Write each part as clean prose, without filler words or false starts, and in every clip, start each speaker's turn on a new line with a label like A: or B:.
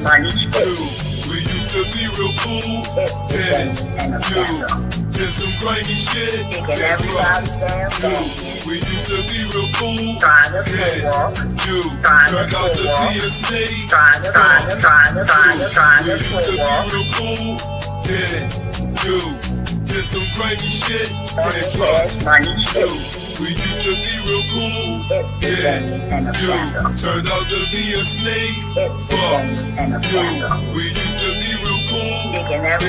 A: money shit. We used to be real cool. Then you did some grimy shit. Thinking everybody's damn thing. We used to be real cool. Trying to walk. You turned out to be a snake. Trying to we used to be real cool. Then you did some grimy shit. Can't trust you. We used to be real cool. Yeah, you turned out to be a snake. Fuck you. We used to be real cool.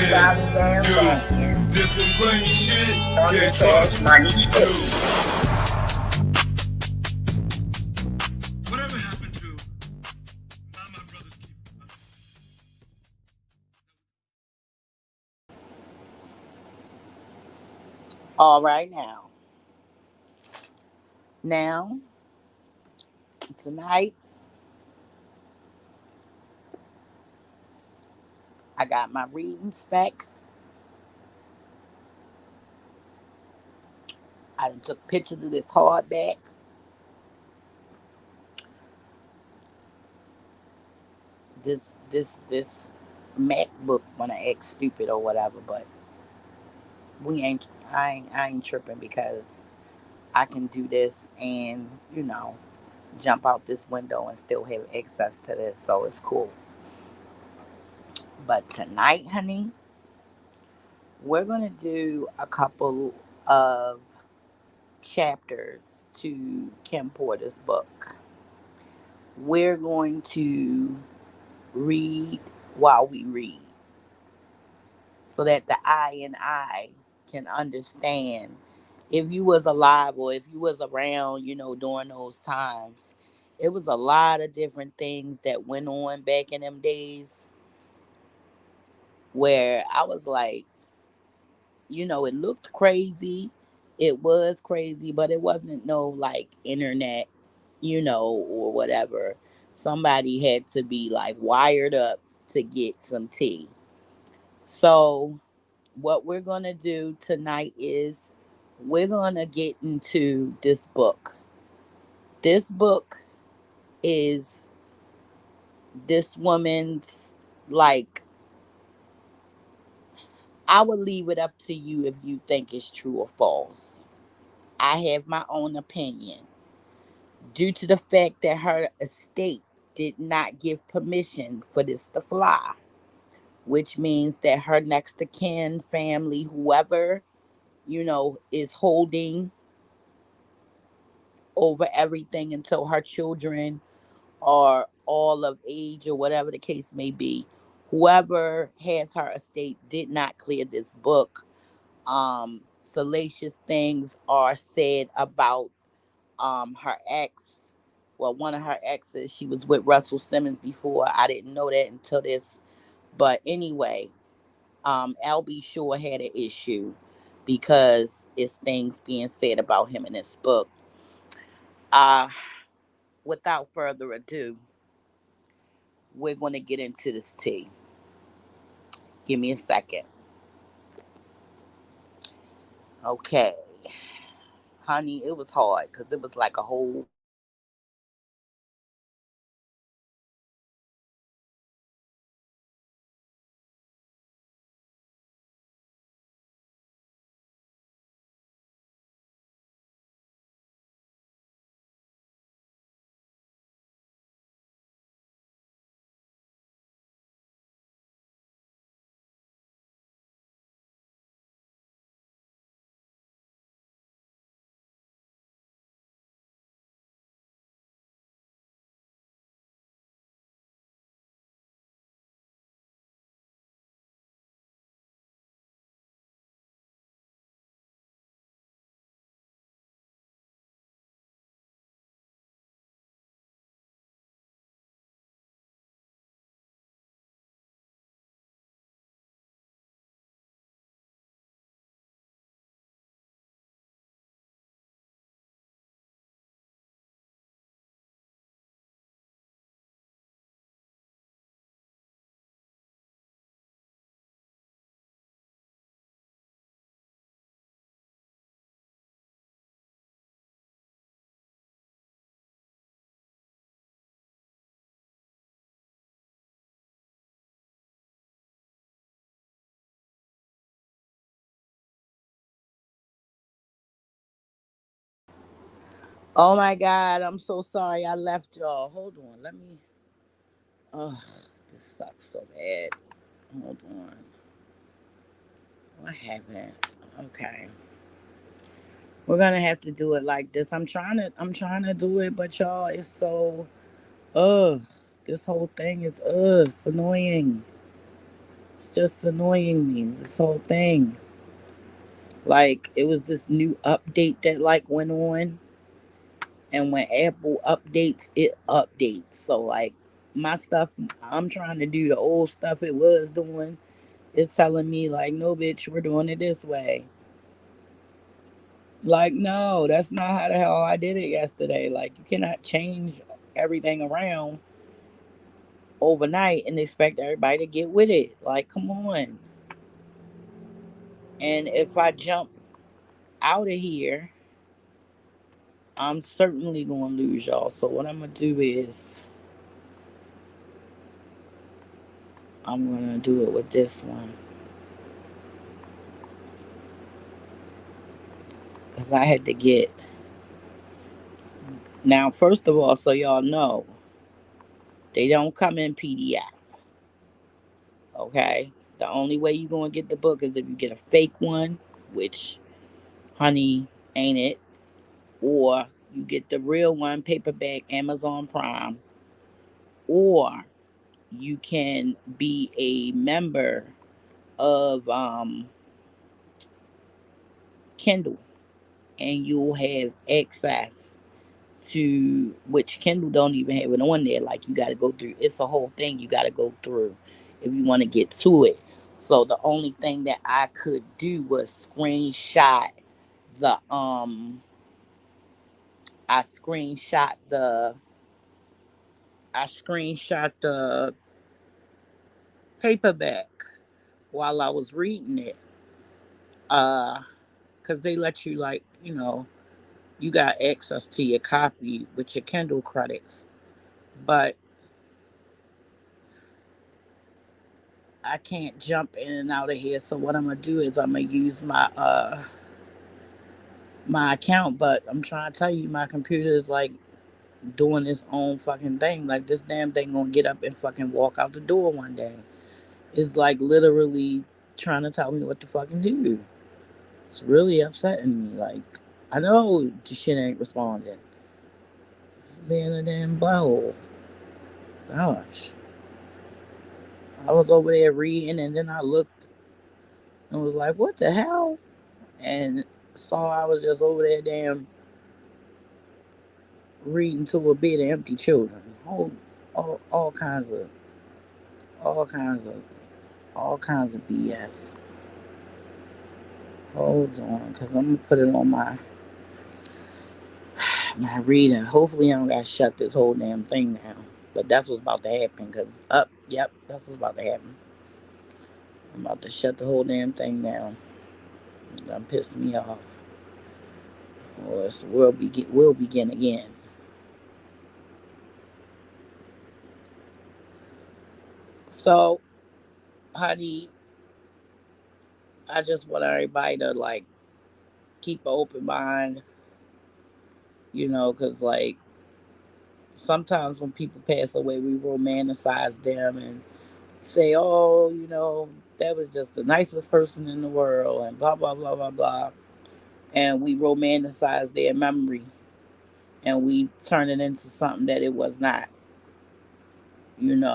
A: Yeah, you did some grimy shit. Can't trust you. Whatever happened to my brother's keeper?
B: All right, now, tonight, I got my reading specs. I done took pictures of this hardback. This MacBook wanna act stupid or whatever, but I ain't tripping because I can do this and jump out this window and still have access to this, so it's cool. But tonight, honey, we're gonna do a couple of chapters to Kim Porter's book. We're going to read while we read so that the I and I can understand if you was alive or if you was around, during those times. It was a lot of different things that went on back in them days where I was like, it looked crazy. It was crazy, but it wasn't no like internet, or whatever. Somebody had to be like wired up to get some tea. So, what we're going to do tonight is we're going to get into this book. This book is this woman's, like, I will leave it up to you if you think it's true or false. I have my own opinion. Due to the fact that her estate did not give permission for this to fly, which means that her next of kin, family, whoever, is holding over everything until her children are all of age or whatever the case may be. Whoever has her estate did not clear this book. Salacious things are said about her ex. Well, one of her exes, she was with Russell Simmons before. I didn't know that until this. But anyway, LB Shore had an issue because it's things being said about him in this book. Uh, Without further ado, we're going to get into this tea. Give me a second. Okay. Honey, it was hard because it was like a whole Oh my God, I'm so sorry I left y'all. Hold on, let me. Ugh, this sucks so bad. Hold on. What happened? Okay. We're gonna have to do it like this. I'm trying to do it, but y'all, it's so ugh. This whole thing is it's annoying. It's just annoying me. This whole thing. Like it was this new update that like went on, and when Apple updates, it updates. So like my stuff, I'm trying to do the old stuff it was doing. It's telling me like, no, bitch, we're doing it this way. Like, no, that's not how the hell I did it yesterday. Like, you cannot change everything around overnight and expect everybody to get with it. Like, come on. And if I jump out of here, I'm certainly going to lose y'all. So, what I'm going to do is, I'm going to do it with this one. Because I had to get. Now, first of all, so y'all know, they don't come in PDF. Okay? The only way you're going to get the book is if you get a fake one, which, honey, ain't it? Or you get the real one, paperback, Amazon Prime, or you can be a member of Kindle, and you'll have access to which Kindle don't even have it on there. Like you got to go through. It's a whole thing you got to go through if you want to get to it. So the only thing that I could do was the I screenshot the I screenshot the paperback while I was reading it. Uh, because they let you, like, you got access to your copy with your Kindle credits. But I can't jump in and out of here. So what I'm gonna do is I'm gonna use my account. But I'm trying to tell you, my computer is like doing its own fucking thing. Like this damn thing gonna get up and fucking walk out the door one day. It's like literally trying to tell me what to fucking do. It's really upsetting me. Like, I know the shit ain't responding. Being a damn butthole. Gosh. I was over there reading and then I looked and was like, what the hell? And saw I was just over there damn reading to a bed of empty children. All kinds of all kinds of all kinds of BS. Hold on, cause I'm gonna put it on my reading. Hopefully I don't gotta shut this whole damn thing down. But that's what's about to happen. Cause yep, that's what's about to happen. I'm about to shut the whole damn thing down. That pissed me off. Or we'll begin again. So, honey, I just want everybody to like keep an open mind, because like sometimes when people pass away, we romanticize them and say, oh, that was just the nicest person in the world, and blah blah blah blah blah, and we romanticize their memory and we turn it into something that it was not, and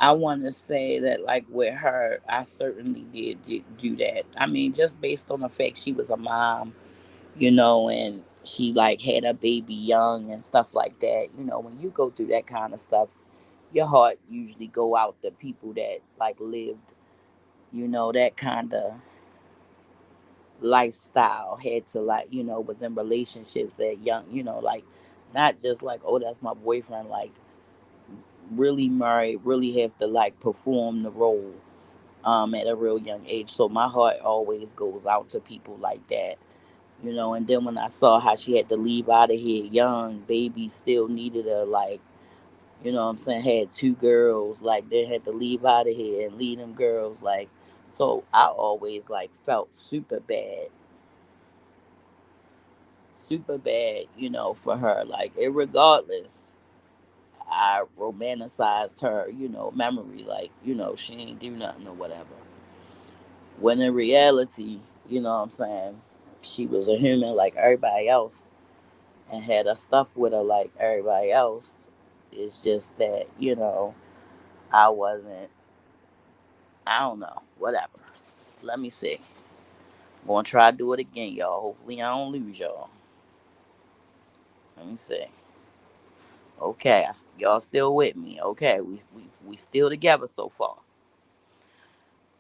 B: I want to say that, like, with her, I certainly did do that. I mean, just based on the fact she was a mom, and she, like, had a baby young and stuff like that. When you go through that kind of stuff, your heart usually go out to people that, like, lived, that kind of lifestyle, had to, like, was in relationships that young, like, not just like, oh, that's my boyfriend, like, really married, really have to, like, perform the role at a real young age. So my heart always goes out to people like that, And then when I saw how she had to leave out of here young, baby still needed her, like, what I'm saying, had two girls, like they had to leave out of here and leave them girls, like. So I always like felt super bad, super bad, for her. Like, irregardless, I romanticized her, memory. Like, she ain't do nothing or whatever. When in reality, what I'm saying, she was a human like everybody else and had her stuff with her like everybody else. It's just that, I wasn't, I don't know, whatever. Let me see. I'm gonna try to do it again, y'all. Hopefully, I don't lose y'all. Let me see. Okay, y'all still with me? Okay, we still together so far.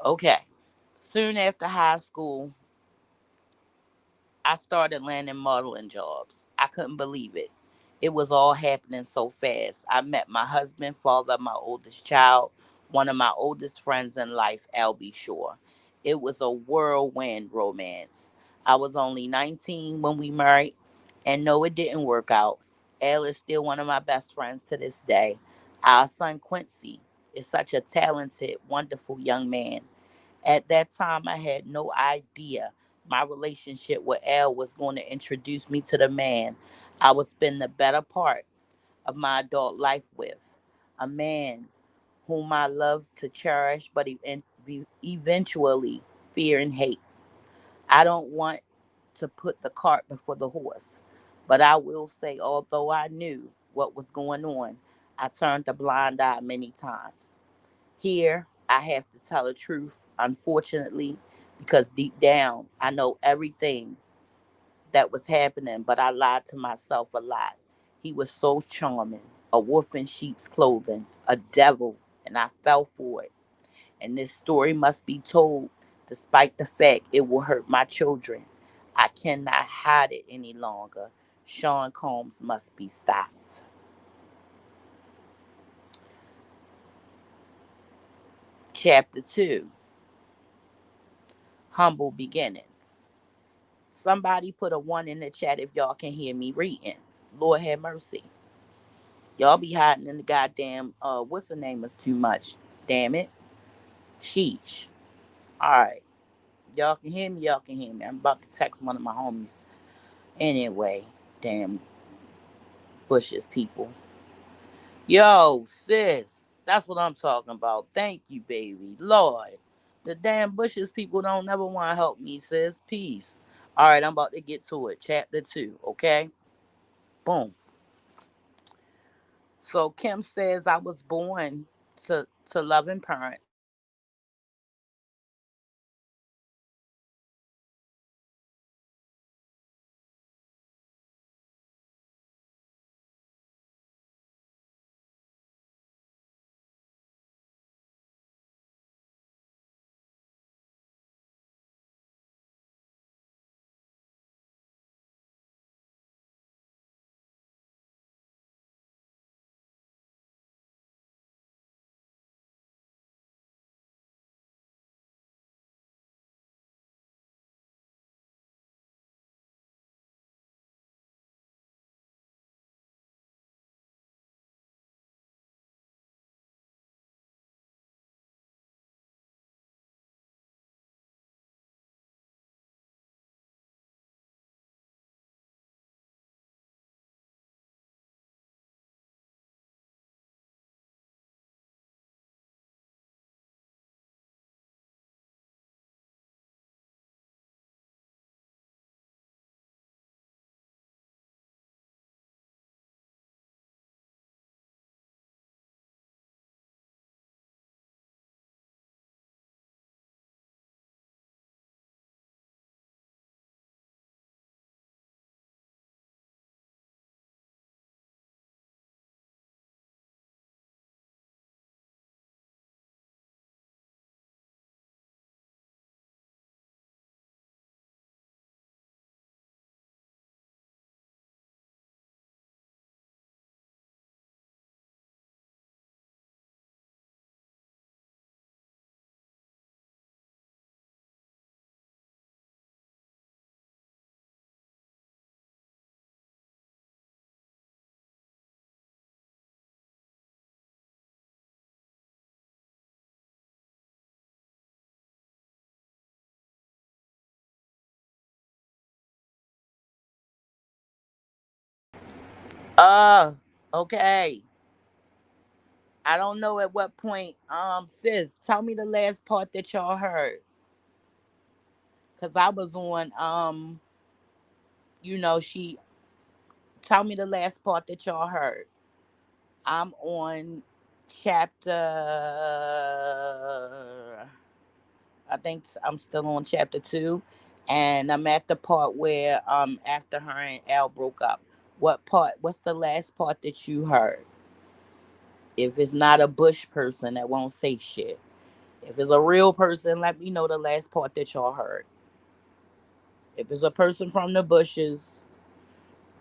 B: Okay. Soon after high school, I started landing modeling jobs. I couldn't believe it. It was all happening so fast. I met my husband, father of my oldest child, one of my oldest friends in life, Albie Shore. It was a whirlwind romance. I was only 19 when we married, and no, it didn't work out. Al is still one of my best friends to this day. Our son Quincy is such a talented, wonderful young man. At that time, I had no idea my relationship with Al was going to introduce me to the man I would spend the better part of my adult life with. A man whom I loved to cherish, but eventually fear and hate. I don't want to put the cart before the horse, but I will say, although I knew what was going on, I turned a blind eye many times. Here, I have to tell the truth, unfortunately, because deep down, I know everything that was happening, but I lied to myself a lot. He was so charming, a wolf in sheep's clothing, a devil, and I fell for it. And this story must be told, despite the fact it will hurt my children. I cannot hide it any longer. Sean Combs must be stopped. Chapter 2, Humble Beginnings. Somebody put a one in the chat if y'all can hear me reading. Lord have mercy. Y'all be hiding in the goddamn what's the name is too much. Damn it. Sheesh. Alright. Y'all can hear me, y'all can hear me. I'm about to text one of my homies. Anyway, damn bushes people. Yo, sis. That's what I'm talking about. Thank you, baby. Lord. The damn bushes people don't never want to help me, sis. Peace. Alright, I'm about to get to it. Chapter 2, okay? Boom. So Kim says I was born to loving parents. Uh, okay. I don't know at what point, sis, tell me the last part that y'all heard. Cause I was on, she tell me the last part that y'all heard. I'm on chapter, I think I'm still on chapter 2, and I'm at the part where after her and Al broke up. What part? What's the last part that you heard? If it's not a Bush person that won't say shit. If it's a real person, let me know the last part that y'all heard. If it's a person from the bushes,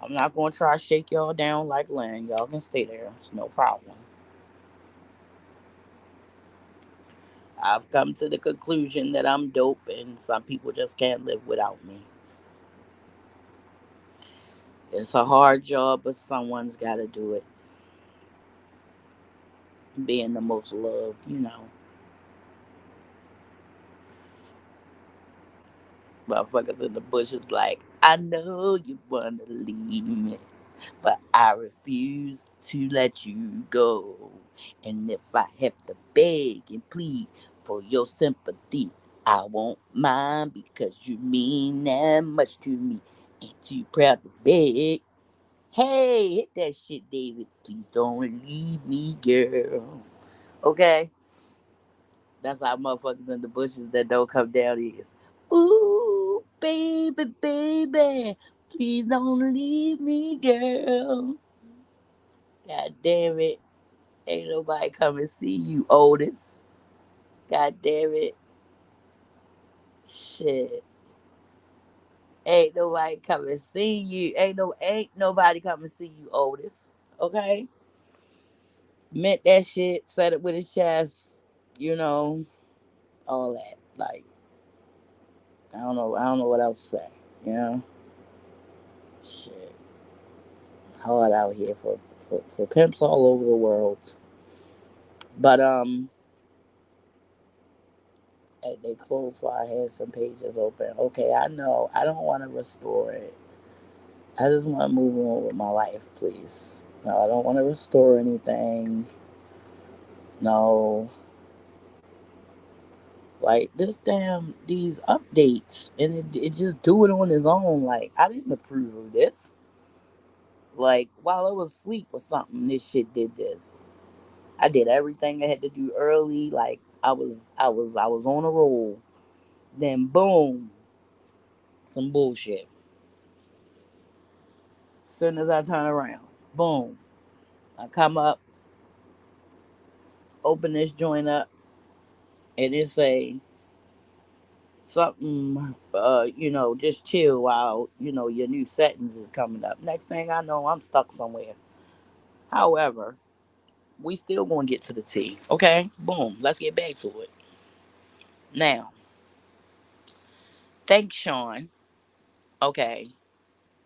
B: I'm not gonna try to shake y'all down like Lynn. Y'all can stay there. It's no problem. I've come to the conclusion that I'm dope and some people just can't live without me. It's a hard job, but someone's gotta do it. Being the most loved. Motherfuckers in the bushes like, I know you wanna leave me, but I refuse to let you go. And if I have to beg and plead for your sympathy, I won't mind because you mean that much to me. Ain't too proud to beg. Hey, hit that shit, David. Please don't leave me, girl. Okay? That's how motherfuckers in the bushes that don't come down is. Ooh, baby, baby. Please don't leave me, girl. God damn it. Ain't nobody come and see you, Otis. God damn it. Shit. Ain't nobody come and see you. Ain't nobody come and see you, Otis. Okay? Meant that shit, said it with his chest, you know, all that. Like, I don't know what else to say. You know? Shit. Hard out here for pimps all over the world. But they closed while I had some pages open. Okay, I know. I don't want to restore it. I just want to move on with my life, please. No, I don't want to restore anything. No. Like this damn these updates and it just do it on its own. Like I didn't approve of this. Like while I was asleep or something, this shit did this. I did everything I had to do early. Like I was on a roll. Then boom, some bullshit. Soon as I turn around, boom, I come up, open this joint up, and it say something, just chill while your new settings is coming up. Next thing I know, I'm stuck somewhere. However, we still gonna get to the T. Okay, boom. Let's get back to it. Now, thanks, Sean. Okay,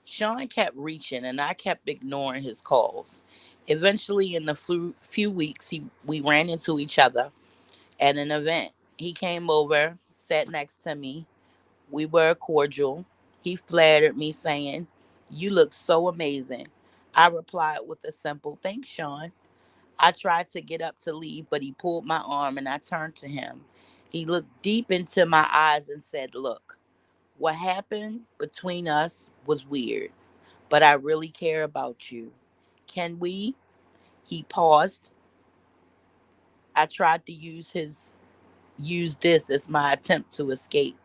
B: Sean kept reaching, and I kept ignoring his calls. Eventually, in the few weeks, we ran into each other at an event. He came over, sat next to me. We were cordial. He flattered me, saying, "You look so amazing." I replied with a simple, "Thanks, Sean." I tried to get up to leave, but he pulled my arm and I turned to him. He looked deep into my eyes and said, "Look, what happened between us was weird, but I really care about you. Can we?" He paused. I tried to use this as my attempt to escape.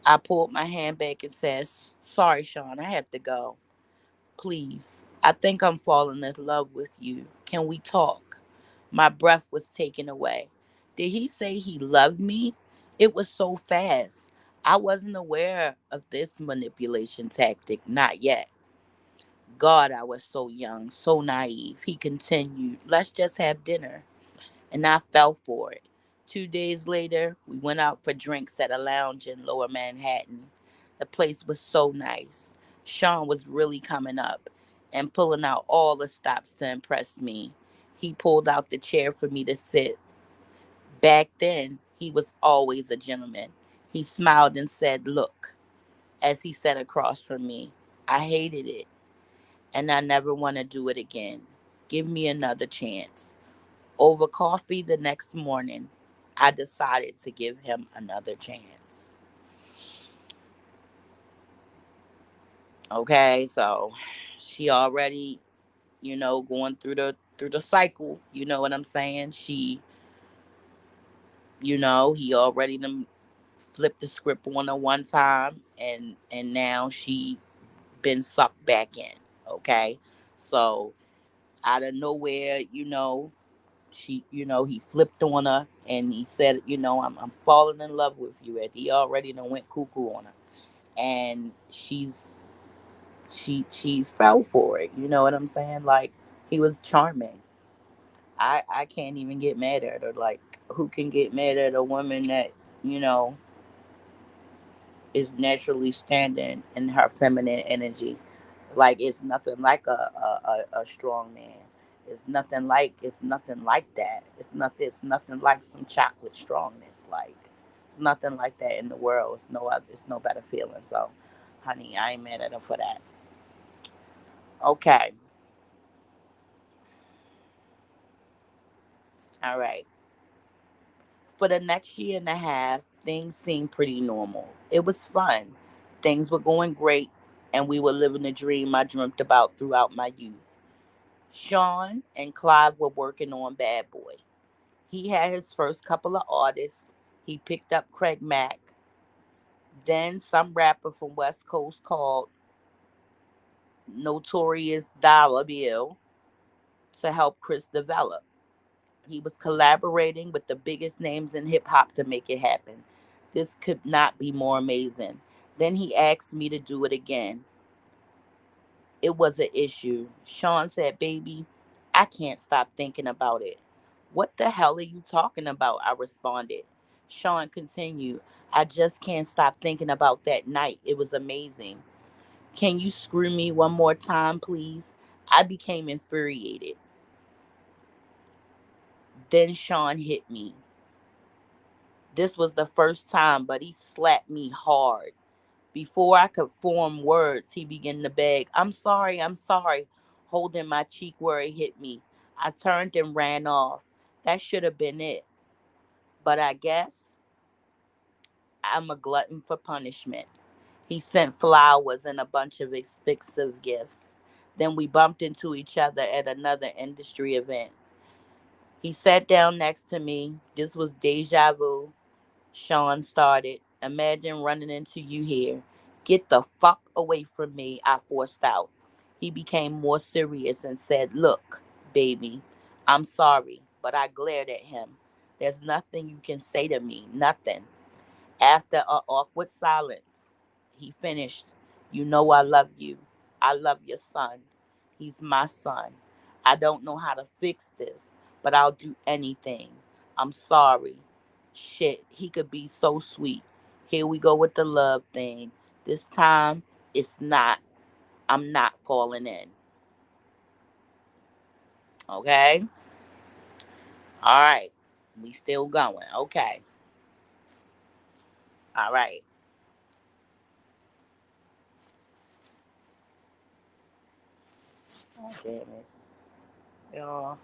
B: I pulled my hand back and said, "Sorry, Sean, I have to go. Please, I think I'm falling in love with you. Can we talk?" My breath was taken away. Did he say he loved me? It was so fast. I wasn't aware of this manipulation tactic, not yet. God, I was so young, so naive. He continued, "Let's just have dinner." And I fell for it. 2 days later, we went out for drinks at a lounge in Lower Manhattan. The place was so nice. Sean was really coming up and pulling out all the stops to impress me. He pulled out the chair for me to sit. Back then, he was always a gentleman. He smiled and said, "Look," as he sat across from me. I hated it. and I never want to do it again. Give me another chance. Over coffee the next morning, I decided to give him another chance. Okay, so she already, going through the cycle. You know what I'm saying? He already done flipped the script on her one time, and now she's been sucked back in. Okay, so out of nowhere, he flipped on her and he said, I'm falling in love with you. And he already done went cuckoo on her, and she's fell for it. You know what I'm saying? Like, he was charming. I can't even get mad at her. Like, who can get mad at a woman that you know is naturally standing in her feminine energy? Like, it's nothing like a strong man. It's nothing like that. It's nothing like some chocolate strongness. Like, it's nothing like that in the world. It's no better feeling. So, honey, I ain't mad at her for that. Okay. All right. For the next year and a half, things seemed pretty normal. It was fun. Things were going great, and we were living the dream I dreamt about throughout my youth. Sean and Clive were working on Bad Boy. He had his first couple of artists. He picked up Craig Mack, then some rapper from West Coast called Notorious Dollar Bill to help Chris develop. He was collaborating with the biggest names in hip hop to make it happen. This could not be more amazing. Then he asked me to do it again. It was an issue. Sean said, "Baby, I can't stop thinking about it." "What the hell are you talking about?" I responded. Sean continued, "I just can't stop thinking about that night. It was amazing. Can you screw me one more time, please?" I became infuriated. Then Sean hit me. This was the first time, but he slapped me hard. Before I could form words, he began to beg, I'm sorry," holding my cheek where it hit me. I turned and ran off. That should have been it. But I guess I'm a glutton for punishment. He sent flowers and a bunch of expensive gifts. Then we bumped into each other at another industry event. He sat down next to me. This was deja vu. Sean started. "Imagine running into you here." "Get the fuck away from me," I forced out. He became more serious and said, "Look, baby, I'm sorry," but I glared at him. "There's nothing you can say to me, nothing." After an awkward silence, he finished, "You know I love you. I love your son. He's my son. I don't know how to fix this, but I'll do anything. I'm sorry." Shit, he could be so sweet. Here we go with the love thing. This time, it's not. I'm not falling in. Okay? All right. We still going. Okay. All right. Oh, damn it. Y'all.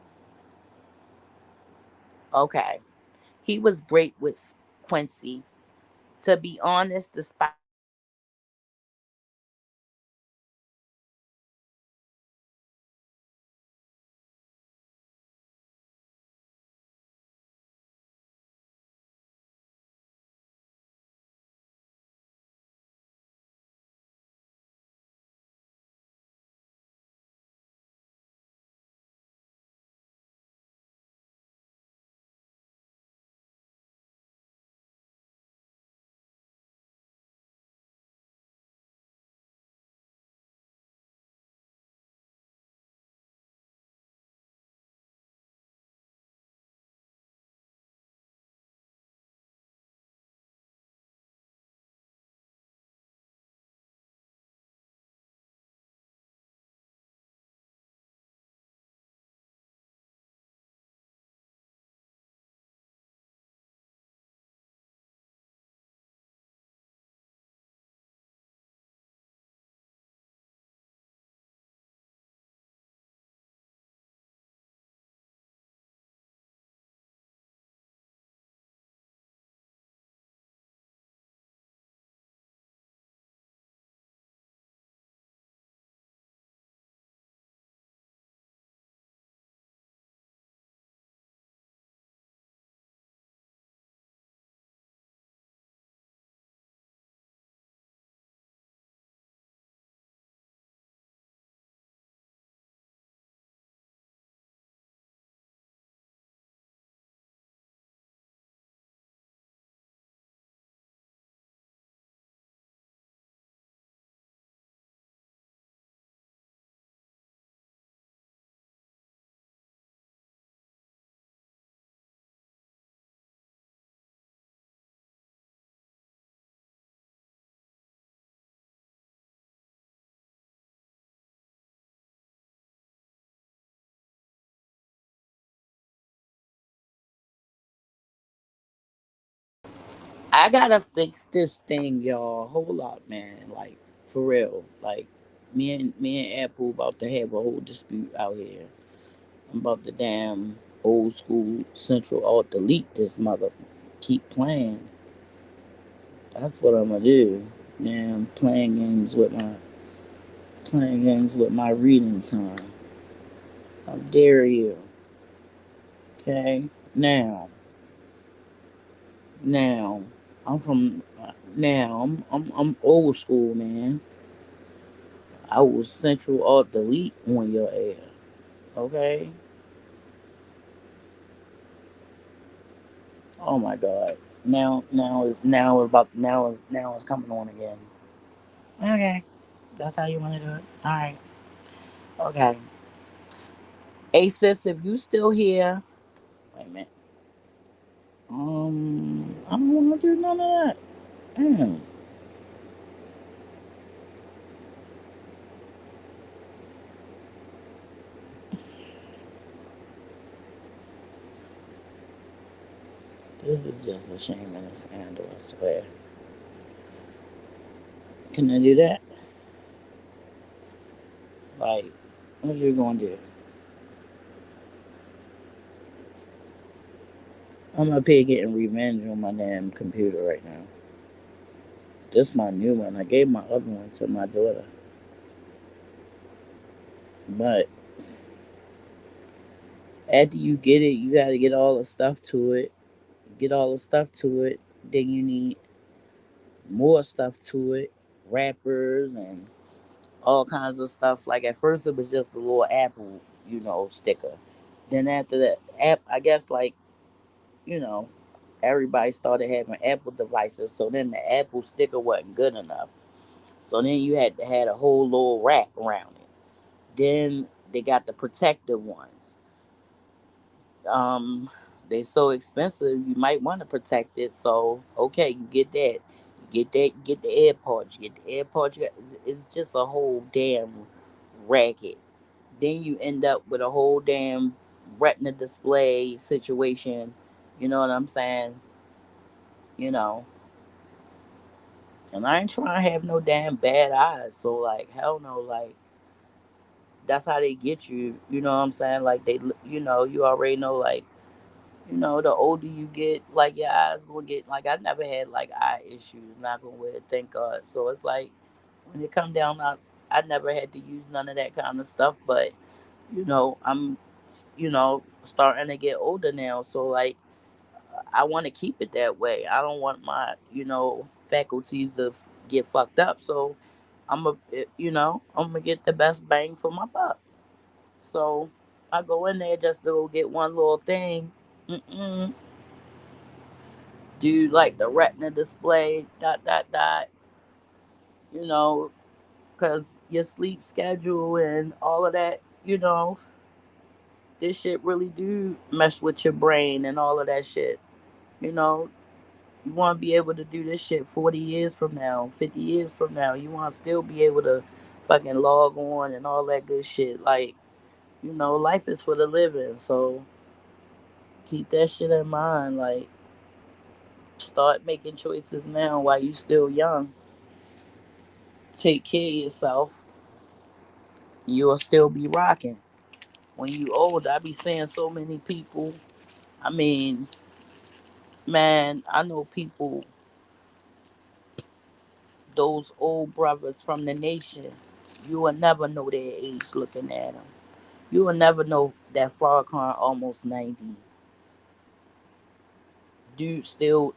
B: Okay. He was great with Quincy. To be honest, despite his personality, he was never my favorite. He was charming, but he was also I gotta fix this thing, y'all. Hold up, man. Like, for real. Like, me and Apple about to have a whole dispute out here. I'm about to damn old school central alt delete this mother. Keep playing. That's what I'm gonna do. Man, playing games with my reading time. How dare you? Okay. Now, I'm from I'm old school, man. I was central alt delete on your ass. Okay. Oh my god. Now is coming on again. Okay. That's how you want to do it. All right. Okay. Hey sis, if you still here, wait a minute. I don't want to do none of that. Damn. This is just a shame in this handle, I swear. Can I do that? Like, what you gonna do? I'm up here getting revenge on my damn computer right now. This my new one. I gave my other one to my daughter. But after you get it, you gotta get all the stuff to it. Get all the stuff to it. Then you need more stuff to it. Wrappers and all kinds of stuff. Like at first it was just a little Apple, sticker. Then after that app, I guess like, you know, everybody started having Apple devices. So then the Apple sticker wasn't good enough. So then you had to have a whole little wrap around it. Then they got the protective ones. Um, they so expensive. You might want to protect it. So okay, you get that. You get the AirPods. You get the AirPods. It's just a whole damn racket. Then you end up with a whole damn retina display situation. You know what I'm saying? You know, and I ain't trying to have no damn bad eyes. So like, hell no, like that's how they get you. You know what I'm saying? Like you already know, like, the older you get, like your eyes gonna get. Like I never had like eye issues, not gonna wear, thank God. So it's like when it come down, I never had to use none of that kind of stuff. But I'm, starting to get older now. So like I want to keep it that way. I don't want my, faculties to get fucked up. So I'm gonna get the best bang for my buck. So I go in there just to go get one little thing. Mm-mm. Do like the retina display, dot, dot, dot, you know, because your sleep schedule and all of that, this shit really do mess with your brain and all of that shit. You know, you want to be able to do this shit 40 years from now, 50 years from now. You want to still be able to fucking log on and all that good shit. Like, life is for the living. So keep that shit in mind. Like, start making choices now while you still young. Take care of yourself. You'll still be rocking. When you old, I be seeing so many people. I mean, man, I know people, those old brothers from the nation. You will never know their age looking at them. You will never know that Farrakhan almost 90. Dude still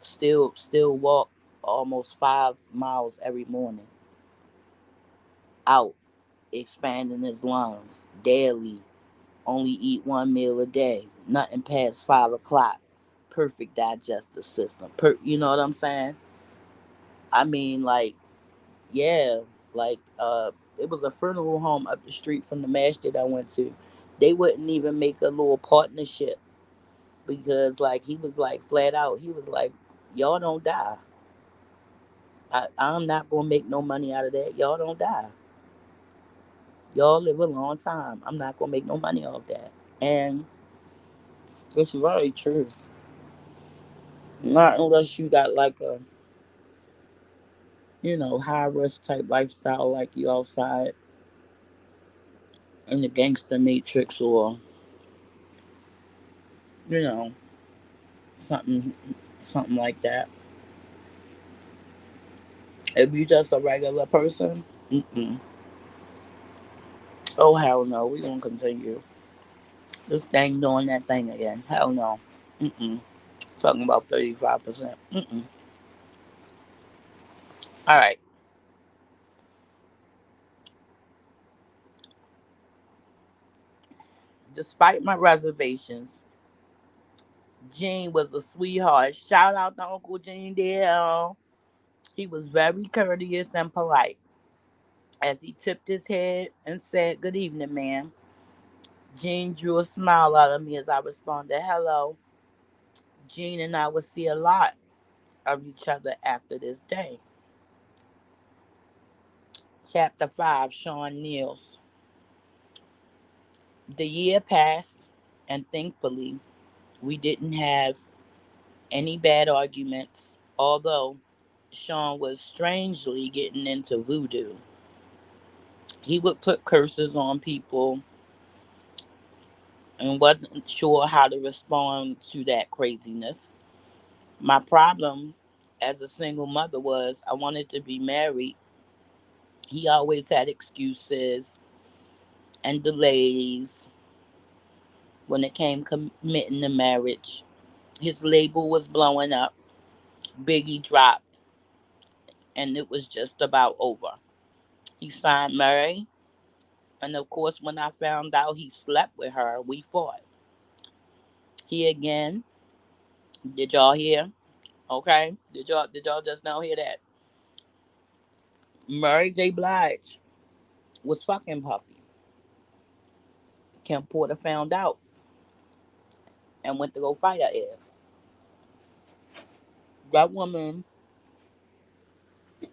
B: walk almost 5 miles every morning out, expanding his lungs daily. Only eat one meal a day. Nothing past 5 o'clock. Perfect digestive system. You know what I'm saying? I mean, like, yeah, like it was a funeral home up the street from the masjid I went to. They wouldn't even make a little partnership because, like, he was like flat out. He was like, "Y'all don't die. I'm not gonna make no money out of that. Y'all don't die. Y'all live a long time. I'm not gonna make no money off that." And it's very true. Not unless you got like a, high risk type lifestyle, like you outside in the gangster matrix, or you know, something, something like that. If you just a regular person, mm-mm. Oh hell no, we gonna continue. This thing doing that thing again. Hell no. Mm-mm. Talking about 35%. Mm-mm. All right. Despite my reservations, Gene was a sweetheart. Shout out to Uncle Gene Dale. He was very courteous and polite. As he tipped his head and said, "Good evening, ma'am," Gene drew a smile out of me as I responded, "Hello." Gene and I would see a lot of each other after this day. Chapter 5, Sean Neals. The year passed, and thankfully, we didn't have any bad arguments, although Sean was strangely getting into voodoo. He would put curses on people and wasn't sure how to respond to that craziness. My problem as a single mother was I wanted to be married. He always had excuses and delays when it came committing to marriage. His label was blowing up. Biggie dropped, and it was just about over. He signed Murray, and of course, when I found out he slept with her, we fought. He again, did y'all hear? Okay, did y'all just now hear that? Murray J. Blige was fucking Puffy. Kim Porter found out and went to go fight her ass. That woman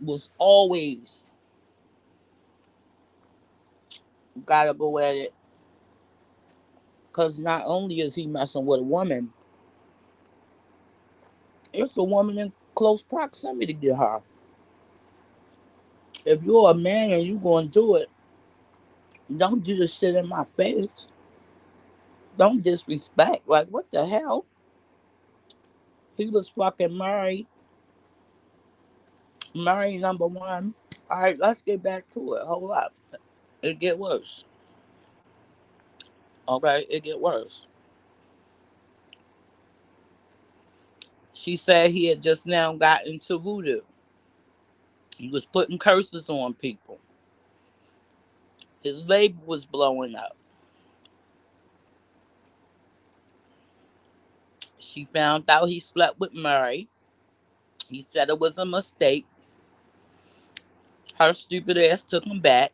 B: was always gotta go at it, because not only is he messing with a woman, it's a woman in close proximity to her. If you're a man and you gonna do it, don't do the shit in my face. Don't disrespect. Like, what the hell? He was fucking Murray. Murray number one. All right, let's get back to it. Hold up. It get worse. Okay, it get worse. She said he had just now got into voodoo. He was putting curses on people. His label was blowing up. She found out he slept with Murray. He said it was a mistake. Her stupid ass took him back.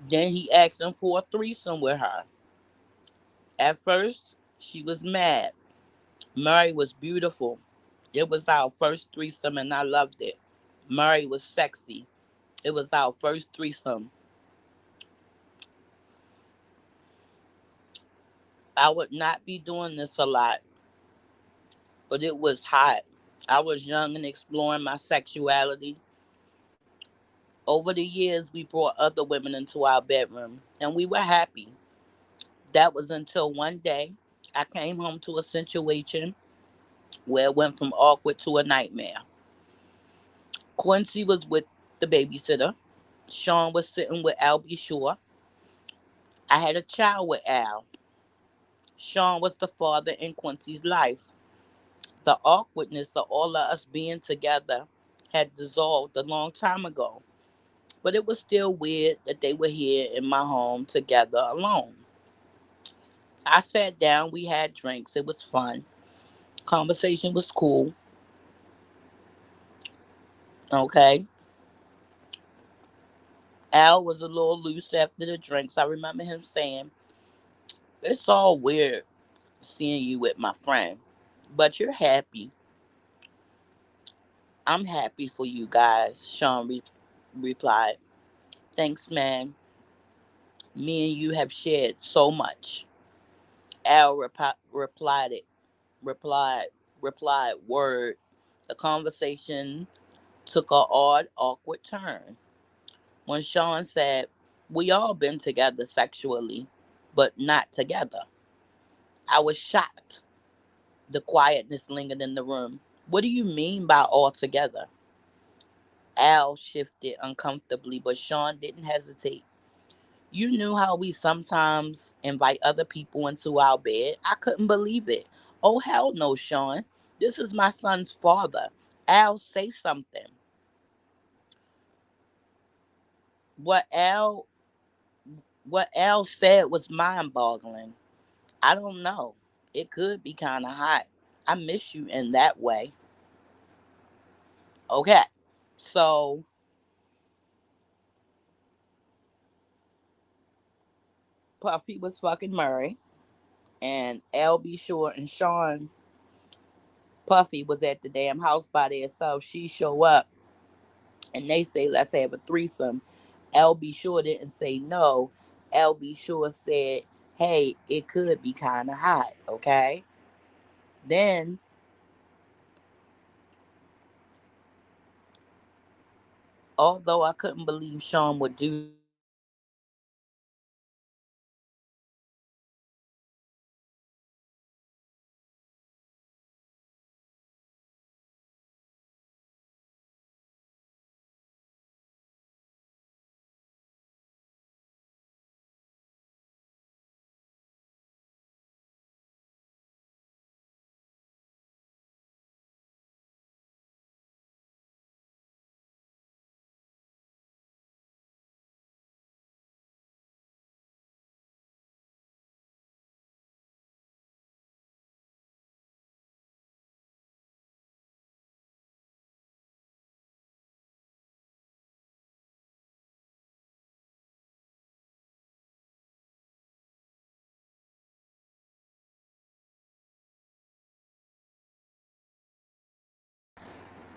B: Then he asked him for a threesome with her. At first, she was mad. Murray was beautiful. It was our first threesome and I loved it. Murray was sexy. It was our first threesome. I would not be doing this a lot, but it was hot. I was young and exploring my sexuality. Over the years, we brought other women into our bedroom, and we were happy. That was until one day I came home to a situation where it went from awkward to a nightmare. Quincy was with the babysitter. Sean was sitting with Albie Shore. I had a child with Al. Sean was the father in Quincy's life. The awkwardness of all of us being together had dissolved a long time ago, but it was still weird that they were here in my home together alone. I sat down, we had drinks, it was fun. Conversation was cool, okay? Al was a little loose after the drinks. I remember him saying, "It's all weird seeing you with my friend, but you're happy. I'm happy for you guys," Sean replied. "Thanks, man. Me and you have shared so much." Al replied, replied, "Word." The conversation took a odd, awkward turn when Sean said, "We all been together sexually, but not together." I was shocked. The quietness lingered in the room. "What do you mean by all together?" Al shifted uncomfortably, but Sean didn't hesitate. "You knew how we sometimes invite other people into our bed?" I couldn't believe it. "Oh, hell no, Sean. This is my son's father. Al, say something." What Al what Al said was mind boggling. "I don't know. It could be kinda hot. I miss you in that way." Okay. So Puffy was fucking Murray, and LB Short and Sean Puffy was at the damn house by themselves. She show up and they say, "Let's have a threesome." LB Shore didn't say no. LB Shore said, "Hey, it could be kind of hot." Okay. Then, although I couldn't believe Sean would do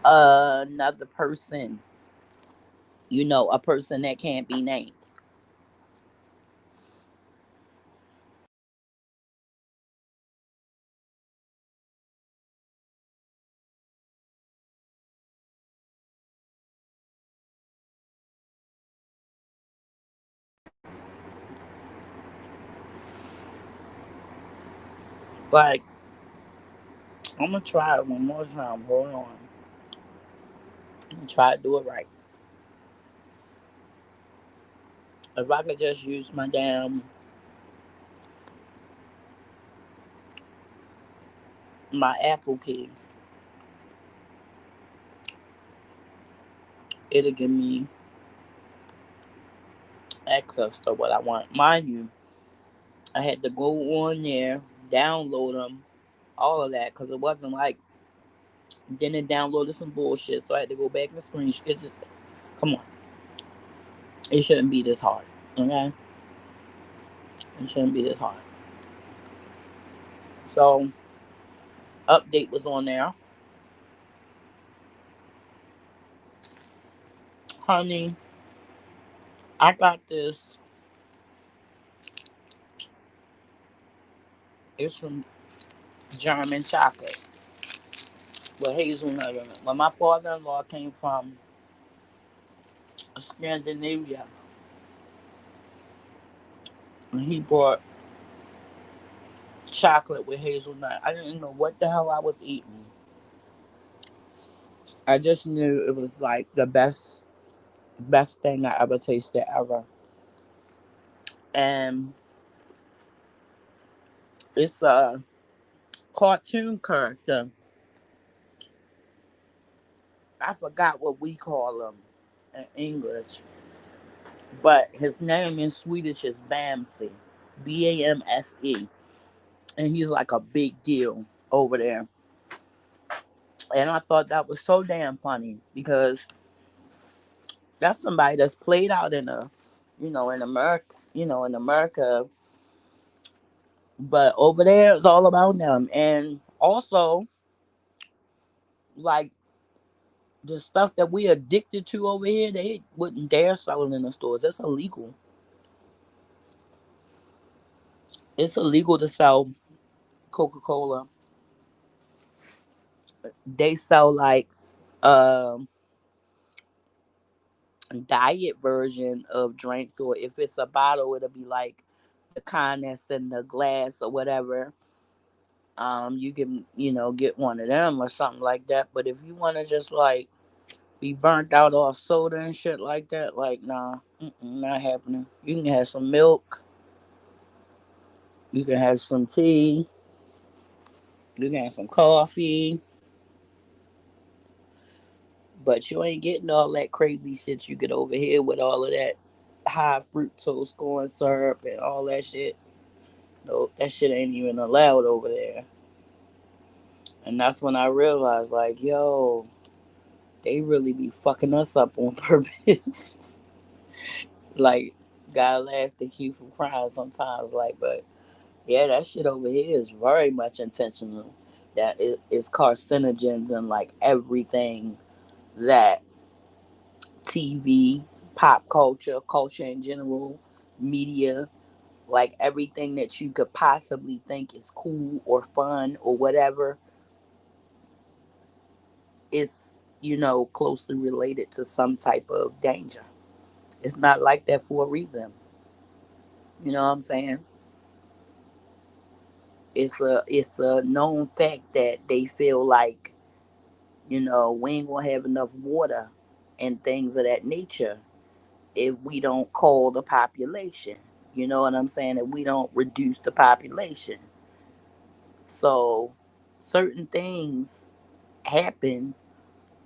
B: this, another person, a person that can't be named. Like, I'm gonna try it one more time. Hold on. I'm gonna try to do it right. If I could just use my Apple key, it'll give me access to what I want. Mind you, I had to go on there, download them, all of that, because it wasn't like then it downloaded some bullshit. So I had to go back and screen. It's just, come on, it shouldn't be this hard. Okay, it shouldn't be this hard. So update was on there, honey. I got this. It's from German chocolate with hazelnut in it. When my father-in-law came from Scandinavia, and he brought chocolate with hazelnut. I didn't know what the hell I was eating. I just knew it was like the best thing I ever tasted ever. And it's a cartoon character. I forgot what we call him in English, but his name in Swedish is Bamse, Bamse, and he's like a big deal over there. And I thought that was so damn funny because that's somebody that's played out in America, in America, but over there it's all about them. And also, like, the stuff that we addicted to over here, they wouldn't dare sell it in the stores. That's illegal. It's illegal to sell Coca-Cola They sell like um diet version of drinks, or if it's a bottle, it'll be like the kind that's in the glass or whatever. You can, get one of them or something like that. But if you want to just like be burnt out off soda and shit like that, like nah, not happening. You can have some milk, you can have some tea, you can have some coffee, but you ain't getting all that crazy shit you get over here with all of that high fructose corn syrup and all that shit. No, that shit ain't even allowed over there. And that's when I realized, like, yo, they really be fucking us up on purpose. Like, God laugh to keep from crying sometimes. Like, but yeah, that shit over here is very much intentional. That it is carcinogens and like everything that TV, pop culture, culture in general, media, like everything that you could possibly think is cool or fun or whatever is, closely related to some type of danger. It's not like that for a reason. You know what I'm saying? It's a known fact that they feel like, we ain't gonna have enough water and things of that nature if we don't call the population. You know what I'm saying? If we don't reduce the population. So certain things happen,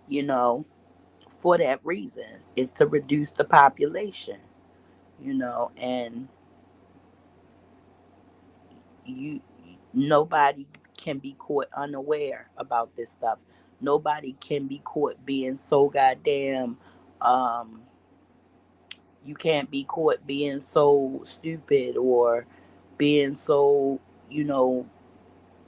B: you know, for that reason. Is to reduce the population, and you nobody can be caught unaware about this stuff. Nobody can be caught being so goddamn um you can't be caught being so stupid or being so, you know,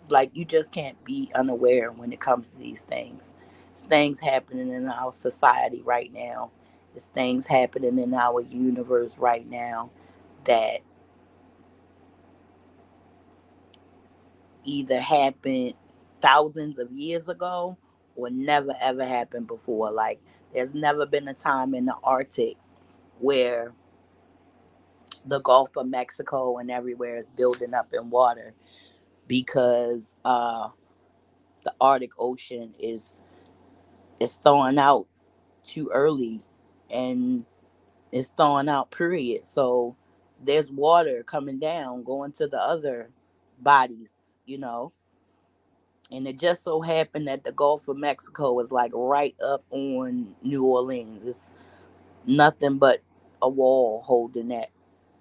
B: like you just can't be unaware when it comes to these things. It's things happening in our society right now. It's things happening in our universe right now that either happened thousands of years ago or never ever happened before. Like there's never been a time in the Arctic where the Gulf of Mexico and everywhere is building up in water because the Arctic Ocean is thawing out too early and it's thawing out period. So there's water coming down going to the other bodies, and it just so happened that the Gulf of Mexico is like right up on New Orleans. It's nothing but a wall holding that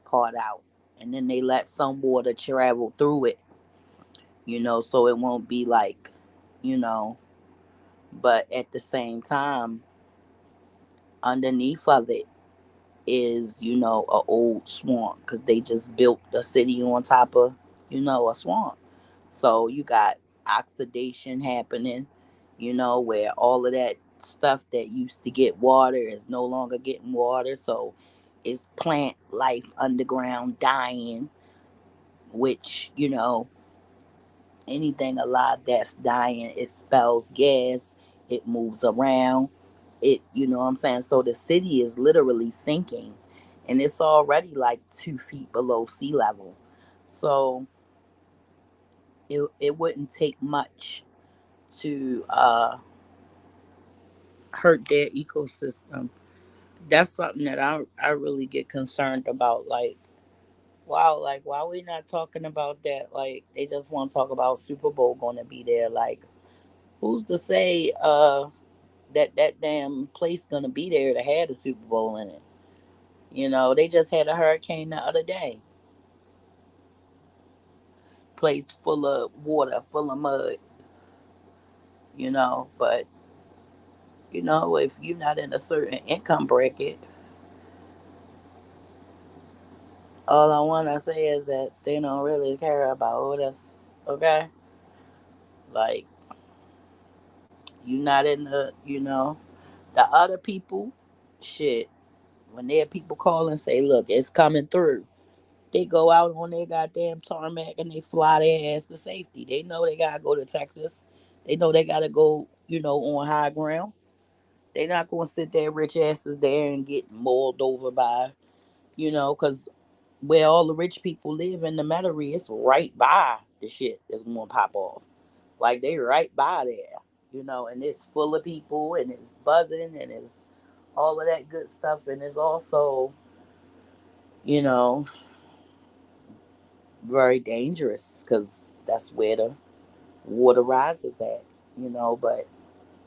B: part out. And then they let some water travel through it, so it won't be like, you know, but at the same time, underneath of it is, a old swamp because they just built a city on top of, a swamp. So you got oxidation happening, where all of that stuff that used to get water is no longer getting water. So it's plant life underground dying, which, anything alive that's dying, it spells gas, it moves around, it, what I'm saying? So the city is literally sinking and it's already like 2 feet below sea level. So it wouldn't take much to hurt their ecosystem. That's something that I really get concerned about. Like, wow, like why we not talking about that? Like they just want to talk about Super Bowl gonna be there. Like who's to say that damn place gonna be there to have the Super Bowl in it? They just had a hurricane the other day. Place full of water, full of mud, but if you're not in a certain income bracket, all I wanna say is that they don't really care about us, okay? Like you not in the other people, shit. When their people call and say, look, it's coming through, they go out on their goddamn tarmac and they fly their ass to safety. They know they gotta go to Texas. They know they gotta go, on high ground. They not gonna sit there rich asses there and get mauled over by, cause where all the rich people live in the Metairie, it's right by the shit that's gonna pop off. Like they right by there, and it's full of people and it's buzzing and it's all of that good stuff, and it's also, you know, very dangerous because that's where the water rises at, but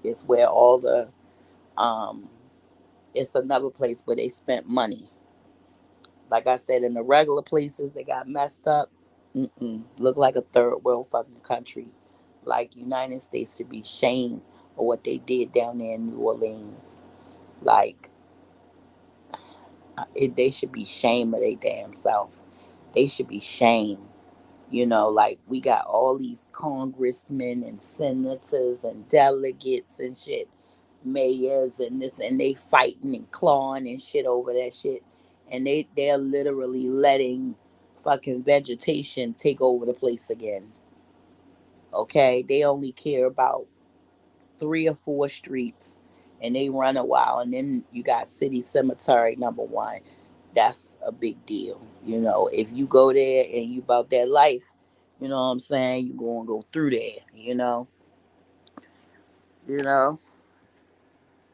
B: it's where all the um it's another place where they spent money. Like I said, in the regular places they got messed up. Look like a third world fucking country. Like United States should be shamed of what they did down there in New Orleans. Like they should be shamed of their damn self. They should be shamed. Like we got all these congressmen and senators and delegates and shit, mayors and this, and they fighting and clawing and shit over that shit, and they're literally letting fucking vegetation take over the place again. Okay, they only care about 3 or 4 streets, and they run a while, and then you got City Cemetery #1. That's a big deal. If you go there and you about that life, you know what I'm saying, you gonna go through there, you know,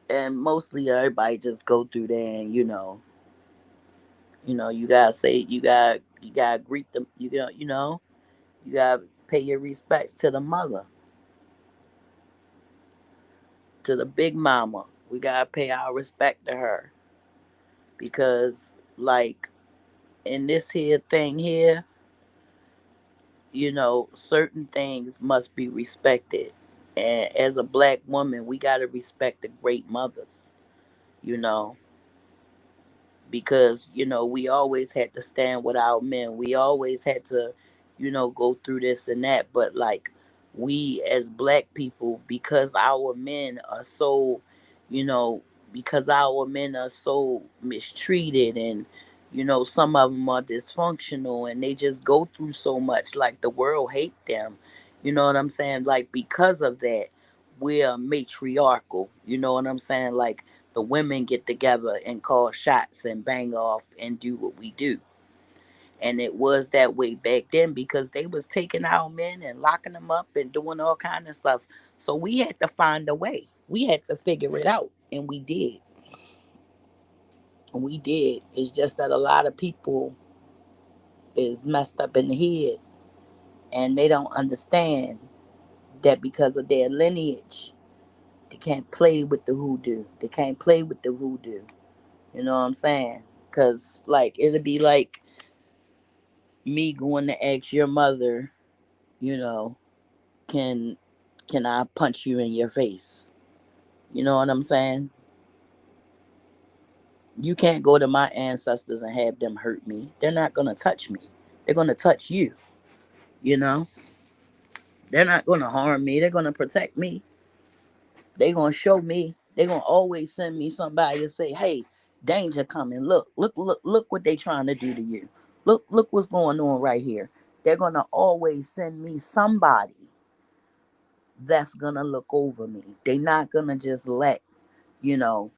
B: and mostly everybody just go through there, and you gotta say you gotta greet them, you gotta pay your respects to the mother, to the big mama. We gotta pay our respect to her because, like, in this here thing here, certain things must be respected. And as a black woman, we got to respect the great mothers, you know, because, we always had to stand with our men. We always had to, go through this and that. But, like, we as black people, because our men are so, you know, because our men are so mistreated, and, some of them are dysfunctional and they just go through so much. Like, the world hate them. You know what I'm saying? Like, because of that, we're matriarchal. You know what I'm saying? Like, the women get together and call shots and bang off and do what we do. And it was that way back then because they was taking our men and locking them up and doing all kind of stuff. So we had to find a way. We had to figure it out, and we did. We did. It's just that a lot of people is messed up in the head, and they don't understand that because of their lineage, they can't play with the hoodoo. They can't play with the voodoo. You know what I'm saying? Cause like it'll be like me going to ask your mother, you know, can can I punch you in your face? You know what I'm saying? You can't go to my ancestors and have them hurt me. They're not gonna touch me. They're gonna touch you. You know, they're not gonna harm me. They're gonna protect me. They're gonna show me. They're gonna always send me somebody to say, "Hey, danger coming! Look, look, look, look what they trying to do to you. Look what's going on right here." They're gonna always send me somebody that's gonna look over me. They're not gonna just let, you know,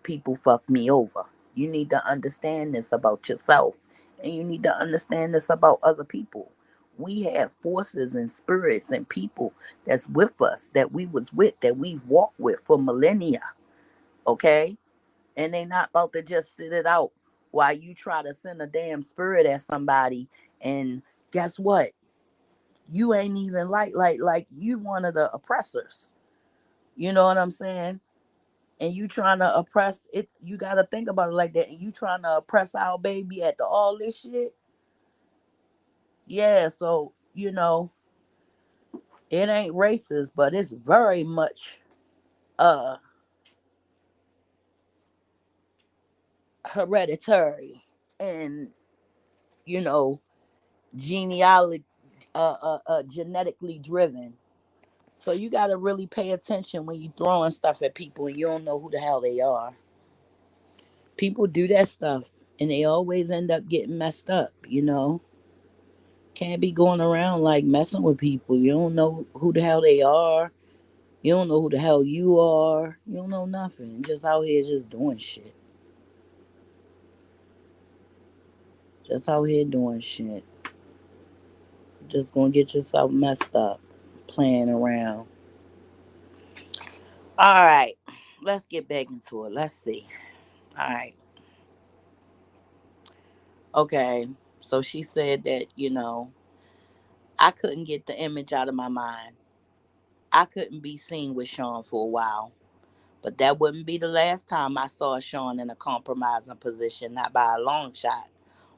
B: people fuck me over. You need to understand this about yourself, and you need to understand this about other people. We have forces and spirits and people that's with us, that we was with, that we've walked with for millennia, okay? And they not about to just sit it out while you try to send a damn spirit at somebody, and guess what? You ain't even like you one of the oppressors. You know what I'm saying? And you trying to oppress it, you got to think about it like that. And you trying to oppress our baby after all this shit. Yeah, so it ain't racist, but it's very much uh hereditary, and you know genealogy, genetically driven. So you got to really pay attention when you throwing stuff at people and you don't know who the hell they are. People do that stuff and they always end up getting messed up. Can't be going around like messing with people. You don't know who the hell they are. You don't know who the hell you are. You don't know nothing. Just out here just doing shit. Just out here doing shit. Just gonna get yourself messed up. Playing around. Alright. Let's get back into it. Let's see. Alright. Okay. So she said that, I couldn't get the image out of my mind. I couldn't be seen with Sean for a while. But that wouldn't be the last time I saw Sean in a compromising position, not by a long shot.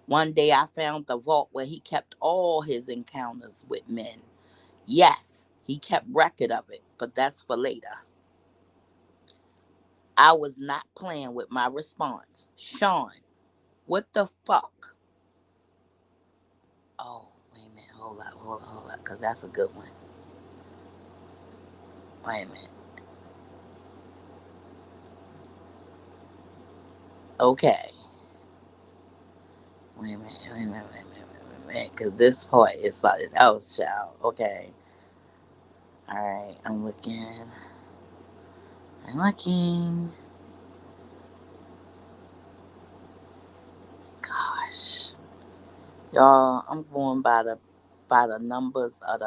B: One day I found the vault where he kept all his encounters with men. Yes, he kept record of it, but that's for later. I was not playing with my response. Sean, what the fuck? Oh, wait a minute. Hold up, because that's a good one. Wait a minute. Okay. Wait a minute. Because this part is something else, child. Okay. Alright, I'm looking. I'm looking. Gosh. Y'all, I'm going by the numbers of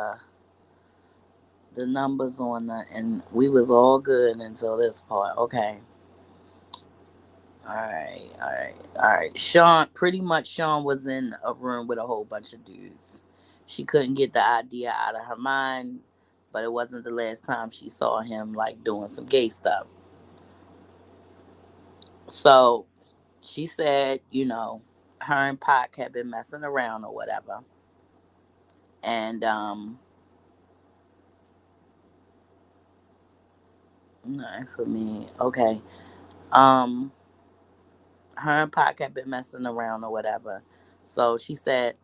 B: the numbers on and we was all good until this part. Okay. All right. Sean was in a room with a whole bunch of dudes. She couldn't get the idea out of her mind, but it wasn't the last time she saw him like doing some gay stuff. So she said, her and Pac had been messing around or whatever. And not for me. Okay. Um her and Pac had been messing around or whatever. So she said,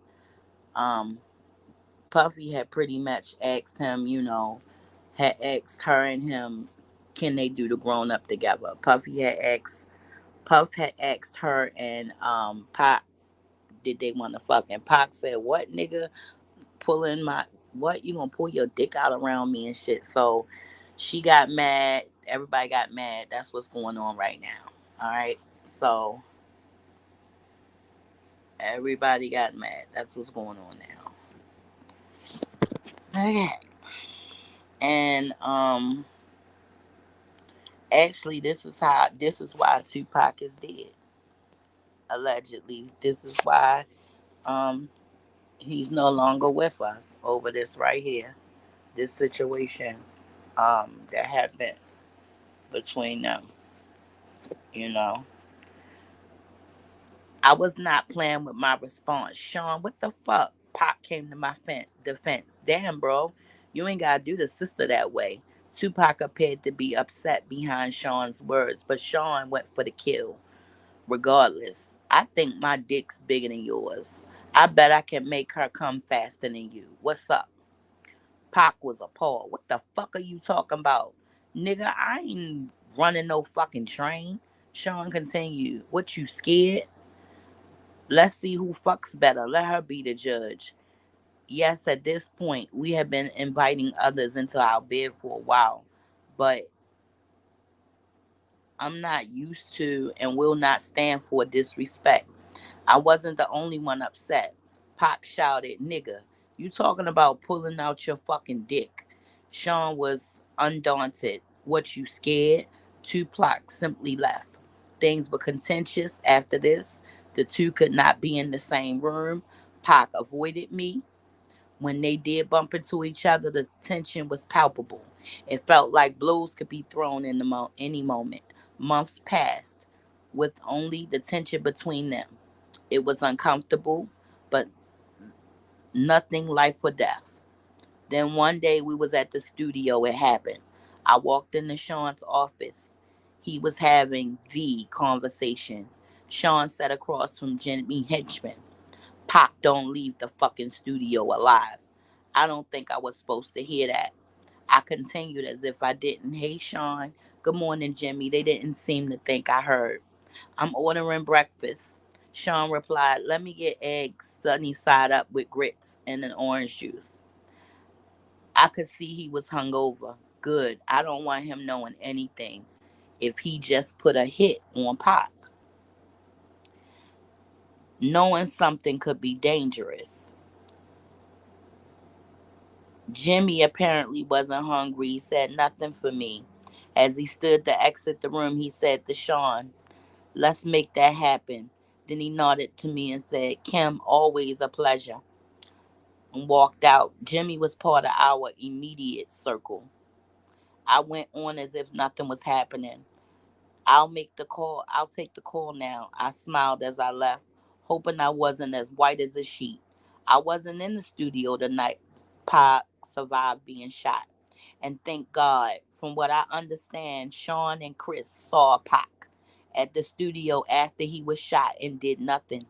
B: um, Puffy had pretty much asked him, had asked her and him, can they do the grown up together? Puff had asked her and Pac, did they want to fuck? And Pac said, what nigga pulling my what you gonna pull your dick out around me and shit? So she got mad. Everybody got mad. That's what's going on right now. All right. So everybody got mad. That's what's going on now. Okay. And actually this is why Tupac is dead. Allegedly. This is why um he's no longer with us over this right here. This situation that happened between them, you know. I was not playing with my response. Sean, what the fuck? Pop came to my defense. Damn, bro. You ain't gotta do the sister that way. Tupac appeared to be upset behind Sean's words, but Sean went for the kill. Regardless, I think my dick's bigger than yours. I bet I can make her come faster than you. What's up? Pac was appalled. What the fuck are you talking about? Nigga, I ain't running no fucking train. Sean continued. What, you scared? Let's see who fucks better. Let her be the judge. Yes, at this point, we have been inviting others into our bed for a while, but I'm not used to and will not stand for disrespect. I wasn't the only one upset. Pac shouted, nigga, you talking about pulling out your fucking dick. Sean was undaunted. What, you scared? Tupac simply left. Things were contentious after this. The two could not be in the same room. Pac avoided me. When they did bump into each other, the tension was palpable. It felt like blows could be thrown in any moment. Months passed with only the tension between them. It was uncomfortable, but nothing life or death. Then one day we was at the studio. It happened. I walked into Sean's office. He was having the conversation. Sean sat across from Jimmy Henchman. Pop don't leave the fucking studio alive. I don't think I was supposed to hear that. I continued as if I didn't. Hey, Sean. Good morning, Jimmy. They didn't seem to think I heard. I'm ordering breakfast. Sean replied, let me get eggs sunny side up with grits and an orange juice. I could see he was hungover. good. I don't want him knowing anything. If he just put a hit on Pac, knowing something could be dangerous. Jimmy apparently wasn't hungry. He said nothing for me. As he stood to exit the room, he said to Sean, "Let's make that happen." Then he nodded to me and said, "Kim, always a pleasure," and walked out. Jimmy was part of our immediate circle. I went on as if nothing was happening. "I'll make the call. I'll take the call now." I smiled as I left, hoping I wasn't as white as a sheet. I wasn't in the studio the night Pac survived being shot. And thank God, from what I understand, Sean and Chris saw Pac at the studio after he was shot and did nothing.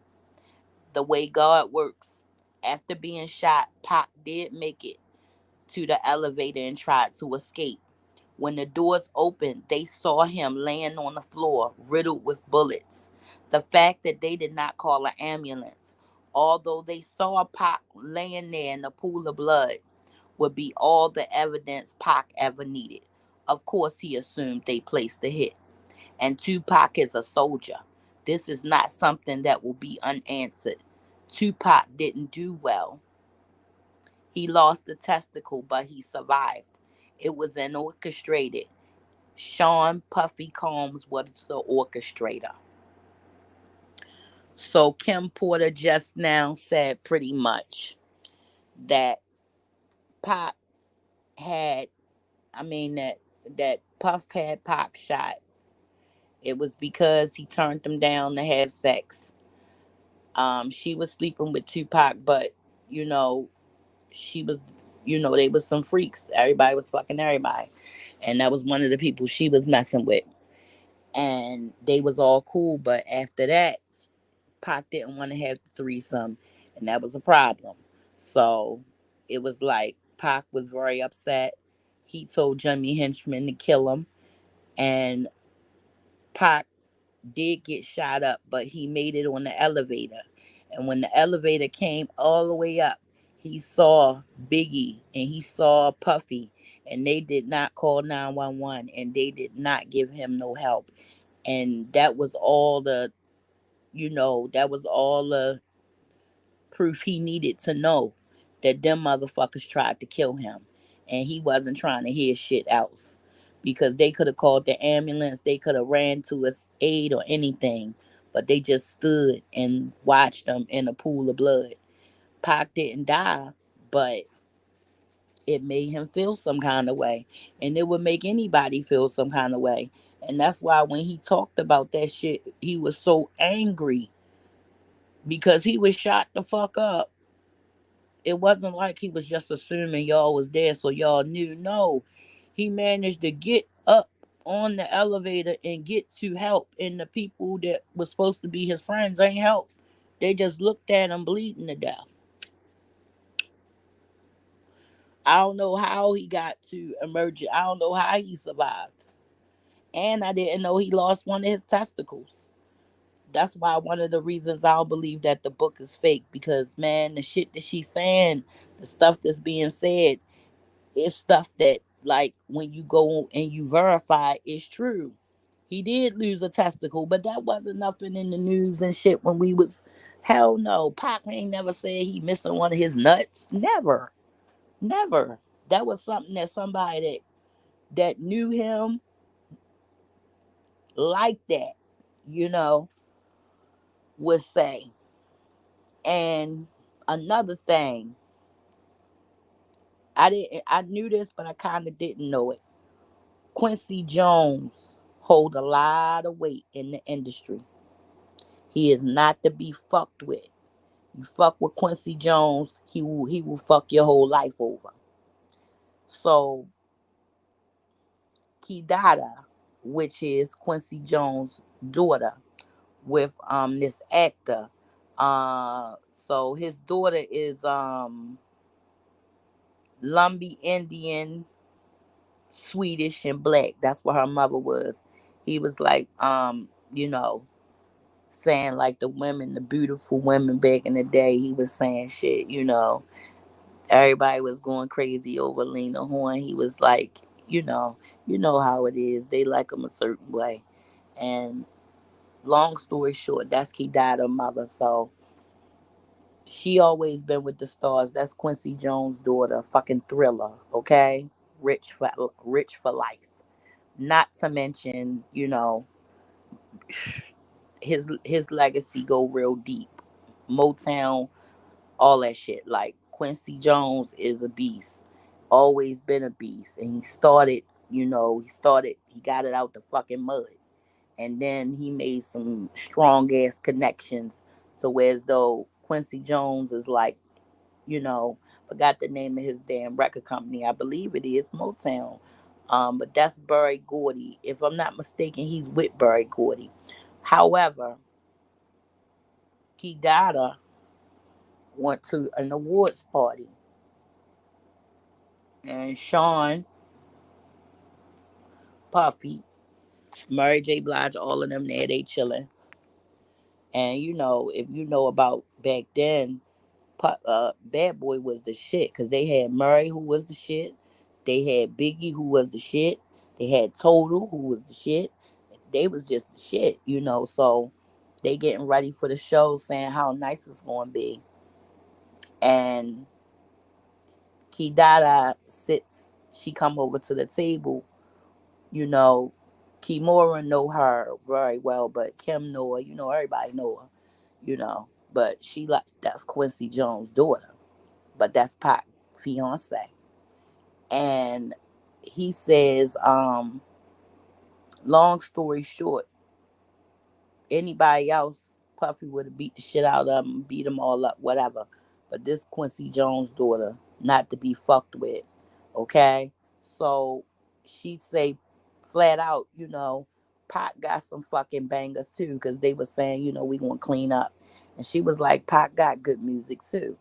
B: The way God works. After being shot, Pac did make it to the elevator and tried to escape. When the doors opened, they saw him laying on the floor, riddled with bullets. The fact that they did not call an ambulance, although they saw Pac laying there in a pool of blood, would be all the evidence Pac ever needed. Of course, he assumed they placed the hit. And Tupac is a soldier. This is not something that will be unanswered. Tupac didn't do well. He lost the testicle, but he survived. It was an orchestrated. Sean Puffy Combs was the orchestrator. So Kim Porter just now said pretty much that Pop had, that Puff had Pop shot. It was because he turned them down to have sex. She was sleeping with Tupac, but you know, she was, they was some freaks. Everybody was fucking everybody. And that was one of the people she was messing with. And they was all cool, but after that, Pac didn't want to have the threesome, and that was a problem. So it was like Pac was very upset. He told Jimmy Henchman to kill him, and Pac did get shot up, but he made it on the elevator. And when the elevator came all the way up, he saw Biggie and he saw Puffy, and they did not call 911 and they did not give him no help. And that was all the proof he needed to know that them motherfuckers tried to kill him. And he wasn't trying to hear shit else. Because they could have called the ambulance, they could have ran to his aid or anything. But they just stood and watched them in a pool of blood. Pac didn't die, but it made him feel some kind of way. And it would make anybody feel some kind of way. And that's why when he talked about that shit, he was so angry because he was shot the fuck up. It wasn't like he was just assuming y'all was there so y'all knew. No, he managed to get up on the elevator and get to help, and the people that was supposed to be his friends ain't help. They just looked at him bleeding to death. I don't know how he got to emerge. I don't know how he survived. And I didn't know he lost one of his testicles. That's why one of the reasons I don't believe that the book is fake, because man, the shit that she's saying, the stuff that's being said, it's stuff that, like, when you go and you verify it's true. He did lose a testicle, but that wasn't nothing in the news and shit when we was, hell no. Pac ain't never said he missing one of his nuts. Never. Never. That was something that somebody that knew him like that, you know, would say. And another thing, I knew this, but I kind of didn't know it. Quincy Jones hold a lot of weight in the industry. He is not to be fucked with. You fuck with Quincy Jones, he will fuck your whole life over. So Kidada, which is Quincy Jones' daughter, with this actor. So his daughter is Lumbee Indian, Swedish, and black. That's what her mother was. He was like, saying like the women, the beautiful women back in the day. He was saying shit. Everybody was going crazy over Lena Horne. He was like, you know how it is. They like them a certain way. And long story short, that's Key died her mother. So she always been with the stars. That's Quincy Jones' daughter, fucking Thriller, okay? Rich for life. Not to mention, his legacy go real deep. Motown, all that shit. Like Quincy Jones is a beast. Always been a beast. And he got it out the fucking mud. And then he made some strong ass connections to where as though Quincy Jones is like, you know, forgot the name of his damn record company. I believe it is Motown. But that's Berry Gordy. If I'm not mistaken, he's with Berry Gordy. However, Key Dada went to an awards party, and Sean, Puffy, Mary J. Blige, all of them there, they chilling. And if you know about back then, Bad Boy was the shit because they had Murray, who was the shit. They had Biggie, who was the shit. They had Total, who was the shit. They was just the shit. So they getting ready for the show, saying how nice it's gonna be. And Kidada sits. She come over to the table. You know, Kimora know her very well, but Kim know her. Everybody know her. But she like that's Quincy Jones' daughter. But that's Pac fiance. And he says, long story short, anybody else, Puffy would have beat the shit out of them, beat them all up, whatever. But this Quincy Jones' daughter, not to be fucked with. Okay? So she say flat out, Pac got some fucking bangers too, because they were saying, we gonna clean up. And she was like, Pac got good music too.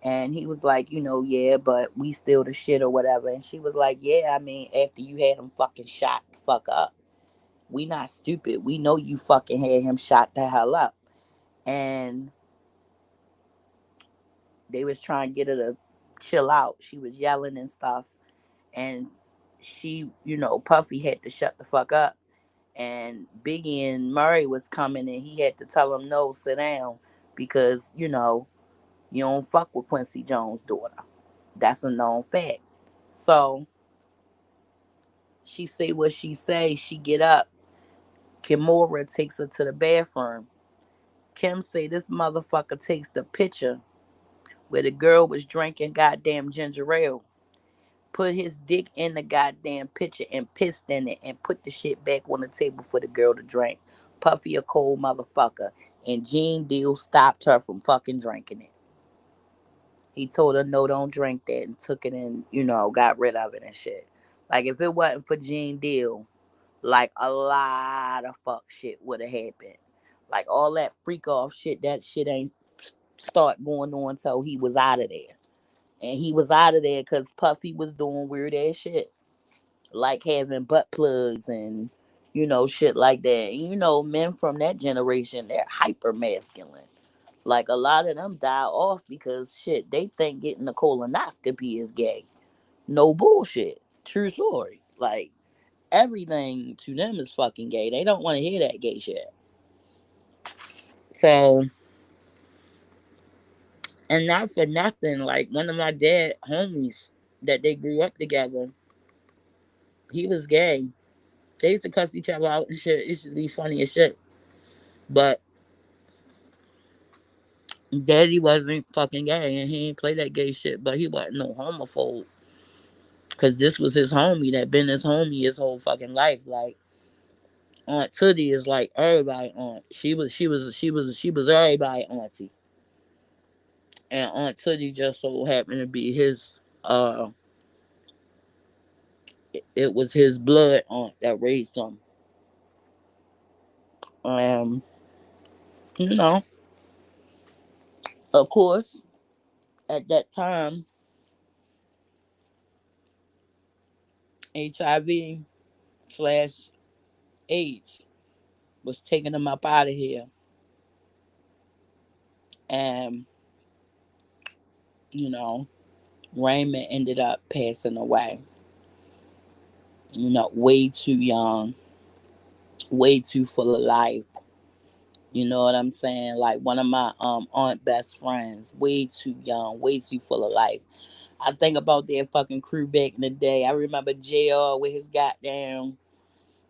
B: And he was like, yeah, but we still the shit or whatever. And she was like, yeah, I mean, after you had him fucking shot the fuck up. We not stupid. We know you fucking had him shot the hell up. And they was trying to get her to chill out. She was yelling and stuff. And she, Puffy had to shut the fuck up. And Biggie and Murray was coming and he had to tell him, no, sit down. Because, you don't fuck with Quincy Jones' daughter. That's a known fact. So she say what she say. She get up. Kimora takes her to the bathroom. Kim say this motherfucker takes the picture where the girl was drinking goddamn ginger ale, put his dick in the goddamn picture and pissed in it and put the shit back on the table for the girl to drink. Puffy a cold motherfucker. And Gene Deal stopped her from fucking drinking it. He told her, no, don't drink that, and took it and, got rid of it and shit. Like, if it wasn't for Gene Deal, like, a lot of fuck shit would have happened. Like, all that freak off shit, that shit ain't start going on until he was out of there. And he was out of there because Puffy was doing weird ass shit. Like having butt plugs and, shit like that. And, men from that generation, they're hyper masculine. Like a lot of them die off because shit, they think getting a colonoscopy is gay. No bullshit. True story. Like everything to them is fucking gay. They don't want to hear that gay shit. So, and not for nothing, like one of my dad homies that they grew up together, he was gay. They used to cuss each other out and shit. It used to be funny as shit. But daddy wasn't fucking gay and he didn't play that gay shit, but he wasn't no homophobe. Cause this was his homie that been his homie his whole fucking life. Like Aunt Tootie is like everybody aunt. She was everybody auntie. And Aunt Tootie just so happened to be his it was his blood aunt that raised him. Um, you know, of course, at that time, HIV slash AIDS was taking him up out of here. And, you know, Raymond ended up passing away. Way too young, way too full of life. You know what I'm saying? Like one of my aunt best friends, way too young, way too full of life. I think about their fucking crew back in the day. I remember JR with his goddamn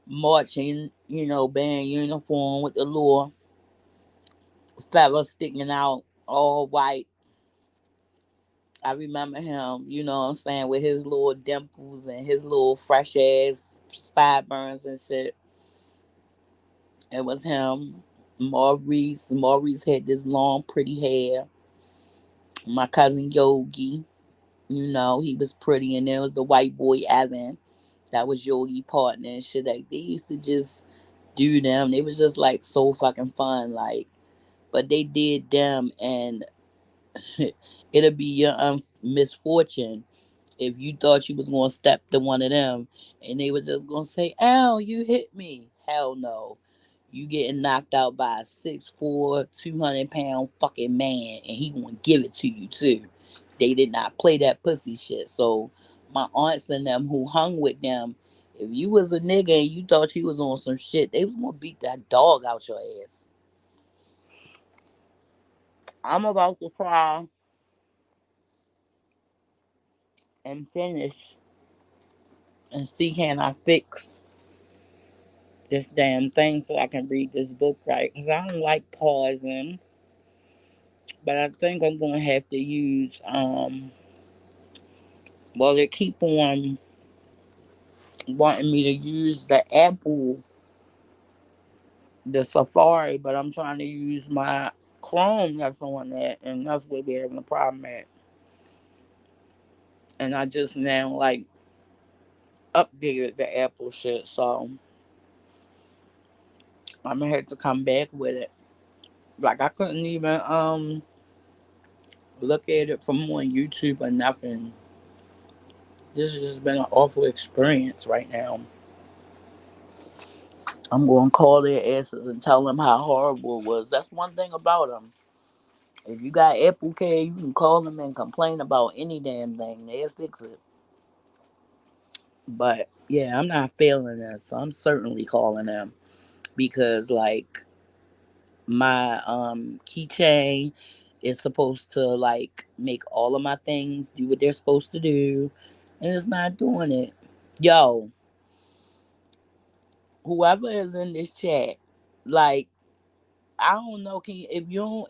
B: marching, band uniform with the little feather sticking out, all white. I remember him, you know what I'm saying, with his little dimples and his little fresh ass sideburns and shit. It was him. Maurice had this long, pretty hair. My cousin Yogi, he was pretty. And there was the white boy Evan. That was Yogi partner and shit. Like, they used to just do them. They was just like so fucking fun. Like, but they did them, and it'll be your misfortune if you thought you was gonna step to one of them and they were just gonna say, "Ow, you hit me." Hell no. You getting knocked out by a 6'4", 200-pound fucking man, and he gonna give it to you too. They did not play that pussy shit. So my aunts and them who hung with them, if you was a nigga and you thought you was on some shit, they was gonna beat that dog out your ass. I'm about to try and finish and see can I fix this damn thing so I can read this book right. Because I don't like pausing. But I think I'm going to have to use, well, they keep on wanting me to use the Apple, the Safari, but I'm trying to use my Chrome that's on that, and that's where we're having a problem at. And I just now, like, updated the Apple shit, so I'm going to have to come back with it. Like, I couldn't even, look at it from on YouTube or nothing. This has just been an awful experience right now. I'm going to call their asses and tell them how horrible it was. That's one thing about them. If you got Apple Care, you can call them and complain about any damn thing. They'll fix it. But yeah, I'm not failing this. So I'm certainly calling them because, like, my keychain is supposed to, like, make all of my things do what they're supposed to do, and it's not doing it. Yo, whoever is in this chat, like, I don't know. Can you,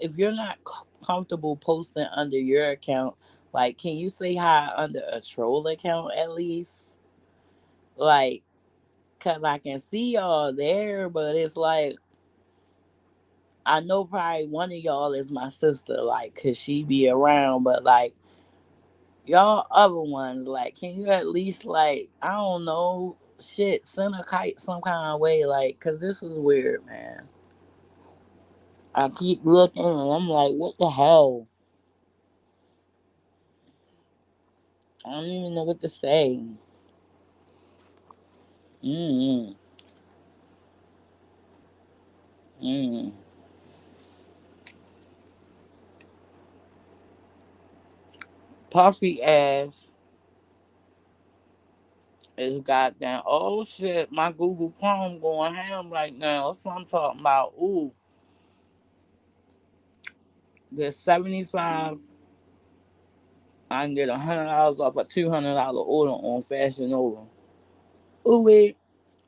B: if you're not comfortable posting under your account, like, can you say hi under a troll account at least? Like, cause I can see y'all there, but it's like I know probably one of y'all is my sister, like, cause she be around, but like y'all other ones, like, can you at least, like, I don't know, shit, send a kite some kind of way, like, cause this is weird, man. I keep looking and I'm like, what the hell? I don't even know what to say. Mm. Mm. Puffy ass is goddamn. Oh shit, my Google Chrome going ham right now. That's what I'm talking about. Ooh, there's 75. I can get $100 off a $200 order on Fashion Nova. Ooh wait,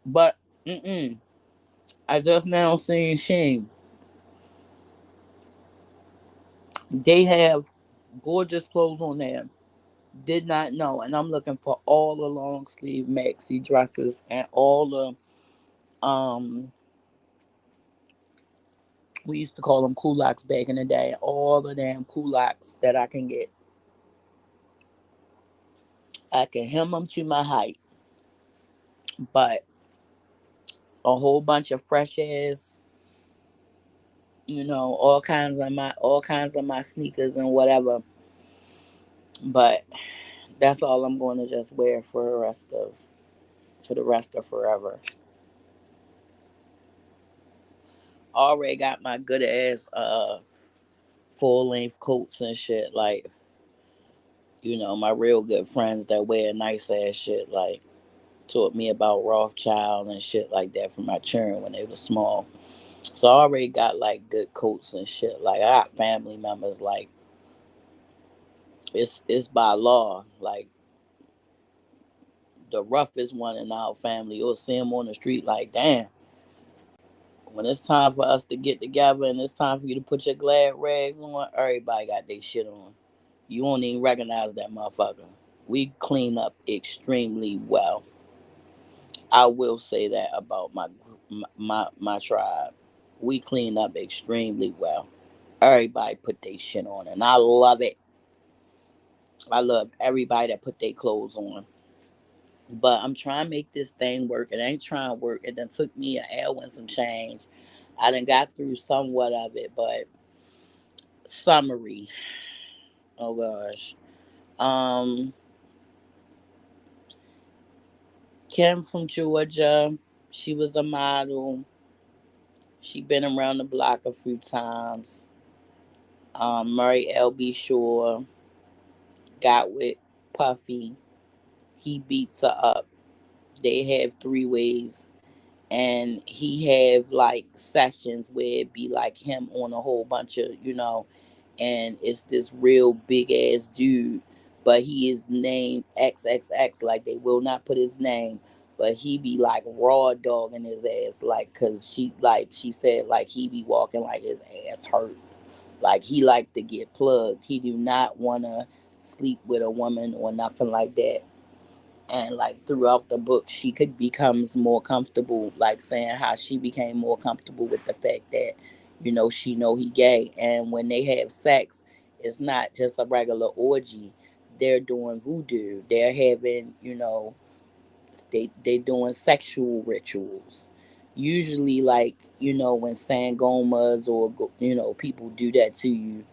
B: but I just now seen Sheen. They have gorgeous clothes on there. Did not know, and I'm looking for all the long sleeve maxi dresses and all the we used to call them kulaks back in the day. All the damn kulaks that I can get. I can hem them to my height. But a whole bunch of fresh ass, all kinds of my sneakers and whatever. But that's all I'm going to just wear for the rest of forever. Already got my good ass full length coats and shit. Like, my real good friends that wear nice ass shit. Like, taught me about Rothschild and shit like that from my children when they was small. So I already got like good coats and shit. Like I got family members. Like it's by law. Like the roughest one in our family, you'll see him on the street. Like damn, when it's time for us to get together and it's time for you to put your glad rags on, everybody got their shit on. You won't even recognize that motherfucker. We clean up extremely well. I will say that about my tribe. We clean up extremely well. Everybody put their shit on, and I love it. I love everybody that put their clothes on. But I'm trying to make this thing work. It ain't trying to work. It done took me an hour and some change. I done got through somewhat of it, but summary. Oh gosh. Um, Kim from Georgia. She was a model. She been around the block a few times. Murray L.B. Shore got with Puffy. He beats her up. They have three ways, and he have like sessions where it be like him on a whole bunch of and it's this real big ass dude, but he is named XXX. Like they will not put his name, but he be like raw dogging his ass, like cause she said like he be walking like his ass hurt. Like he like to get plugged. He do not wanna sleep with a woman or nothing like that. And like throughout the book, she could becomes more comfortable, like saying how she became more comfortable with the fact that, she know he gay. And when they have sex, it's not just a regular orgy. They're doing voodoo. They're having, they doing sexual rituals. Usually, like when sangomas or people do that to you,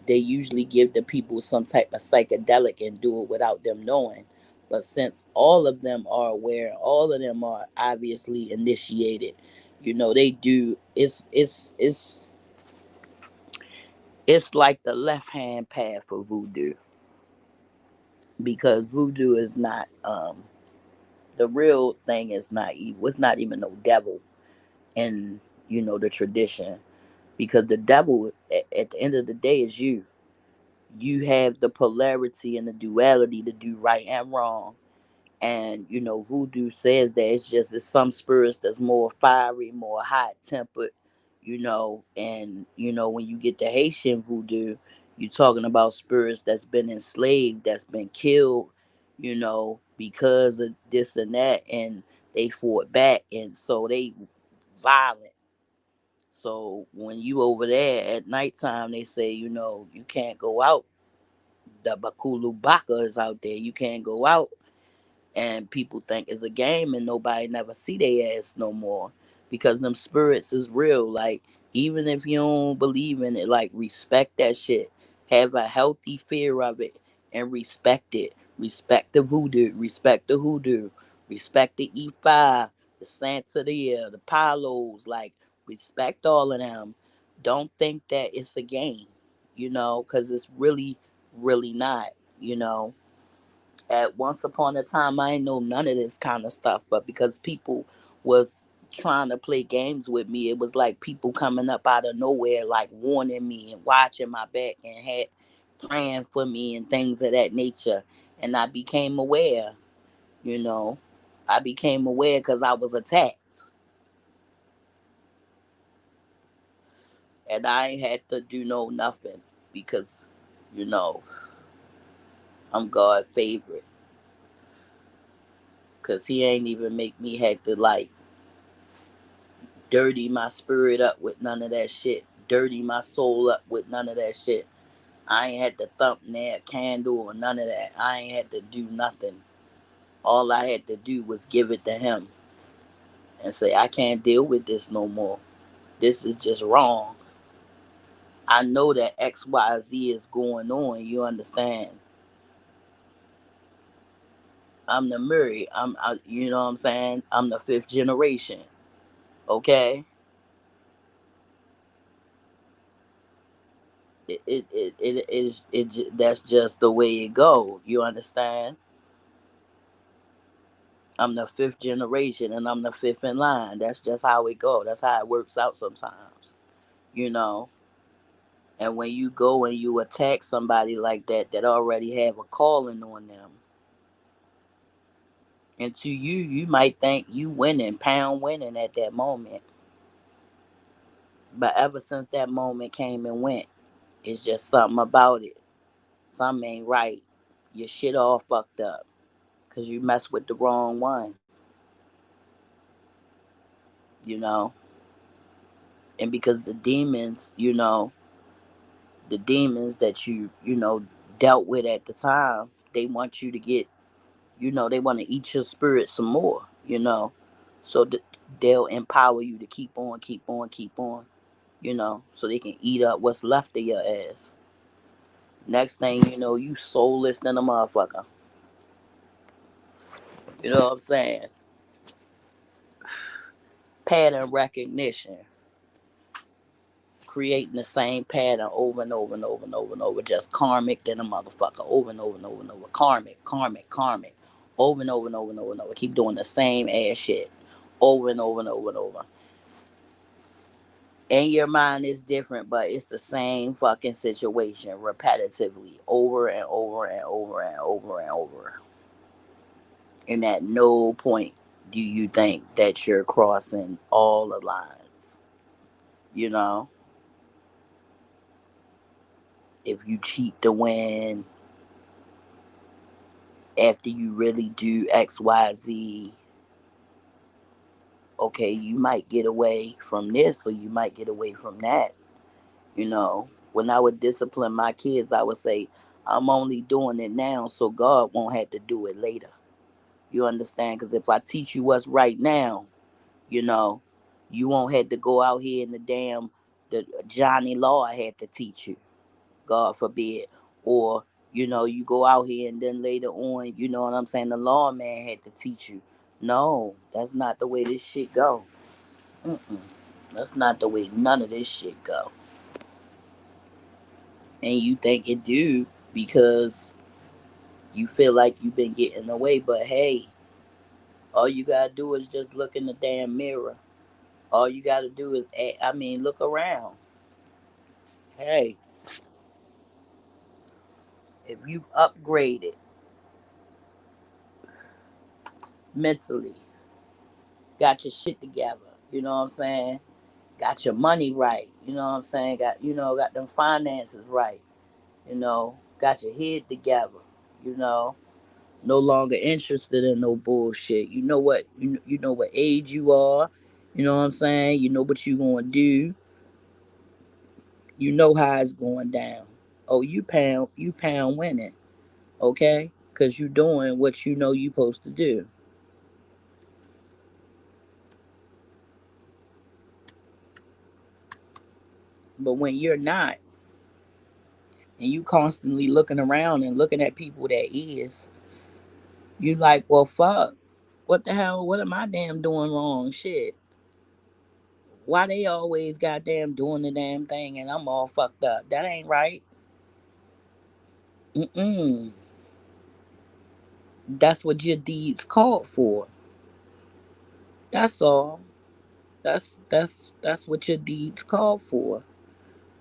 B: they usually give the people some type of psychedelic and do it without them knowing. But since all of them are aware, all of them are obviously initiated, they do. It's like the left hand path for voodoo, because voodoo is not the real thing. Is not evil. It's not even no devil in the tradition, because the devil at the end of the day is you. You have the polarity and the duality to do right and wrong. And voodoo says that it's some spirits that's more fiery, more hot tempered, and when you get to Haitian voodoo, you're talking about spirits that's been enslaved, that's been killed, because of this and that, and they fought back, and so they violent. So when you over there at nighttime, they say, you can't go out. The Bakulu Baka is out there. You can't go out, and people think it's a game, and nobody never see their ass no more, because them spirits is real. Like even if you don't believe in it, like respect that shit. Have a healthy fear of it and respect it. Respect the voodoo. Respect the hoodoo. Respect the E5, the Santeria, the Palos. Like respect all of them. Don't think that it's a game, because it's really, really not. You know at once upon a time, I ain't know none of this kind of stuff, but because people was trying to play games with me, it was like people coming up out of nowhere, like warning me and watching my back and had praying for me and things of that nature. And I became aware. you know I became aware because I was attacked, and I ain't had to do no nothing, because you know I'm God's favorite, because he ain't even make me have to like dirty my spirit up with none of that shit. Dirty my soul up with none of that shit. I ain't had to thump that candle or none of that. I ain't had to do nothing. All I had to do was give it to him and say, I can't deal with this no more. This is just wrong. I know that XYZ is going on. You understand? I'm the Murray. You know what I'm saying? I'm the fifth generation. Okay? That's just the way it go. You understand? I'm the fifth generation and I'm the fifth in line. That's just how it go. That's how it works out sometimes, you know. And when you go and you attack somebody like that that already have a calling on them, and to you, you might think you winning, pound winning at that moment. But ever since that moment came and went, it's just something about it. Something ain't right. Your shit all fucked up because you messed with the wrong one, you know. And because the demons, the demons that you dealt with at the time, they want you to get, they want to eat your spirit some more. So they'll empower you to keep on, keep on, keep on, so they can eat up what's left of your ass. Next thing you know, you soulless than a motherfucker. You know what I'm saying? Pattern recognition. Creating the same pattern over and over and over and over and over. Just karmic than a motherfucker. Over and over and over and over. Karmic, karmic, karmic. Over and over and over and over and over. Keep doing the same ass shit. Over and over and over and over. And your mind is different, but it's the same fucking situation repetitively. Over and over and over and over and over. And at no point do you think that you're crossing all the lines. You know? If you cheat to win, after you really do XYZ, okay, you might get away from this or you might get away from that. When I would discipline my kids, I would say, I'm only doing it now so God won't have to do it later. You understand? Because if I teach you what's right now, you know, you won't have to go out here in the Johnny Law had to teach you. God forbid. Or, you go out here and then later on, you know what I'm saying, the lawman had to teach you. No, that's not the way this shit go. Mm-mm. That's not the way none of this shit go. And you think it do because you feel like you've been getting away. But hey, all you gotta do is just look in the damn mirror. All you gotta do is, look around. Hey, if you've upgraded mentally, got your shit together, you know what I'm saying? Got your money right, you know what I'm saying? Got them finances right, got your head together, you know, no longer interested in no bullshit. You know what age you are, you know what I'm saying? You know what you gonna do, you know how it's going down. Oh, you pound winning, okay? Cause you doing what you know you supposed to do. But when you're not, and you constantly looking around and looking at people that is, you like, well, fuck. What the hell? What am I damn doing wrong? Shit. Why they always goddamn doing the damn thing and I'm all fucked up? That ain't right. Mm-mm. That's what your deeds called for. That's all. That's what your deeds called for.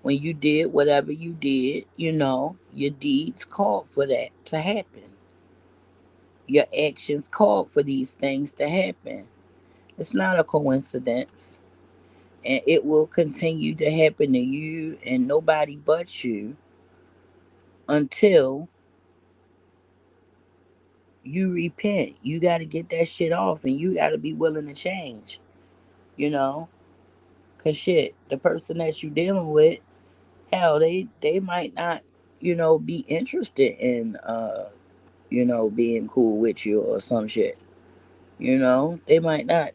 B: When you did whatever you did, your deeds called for that to happen. Your actions called for these things to happen. It's not a coincidence. And it will continue to happen to you and nobody but you until you repent. You got to get that shit off and you got to be willing to change, you know? Because shit, the person that you dealing with, hell, they might not, be interested in, being cool with you or some shit. They might not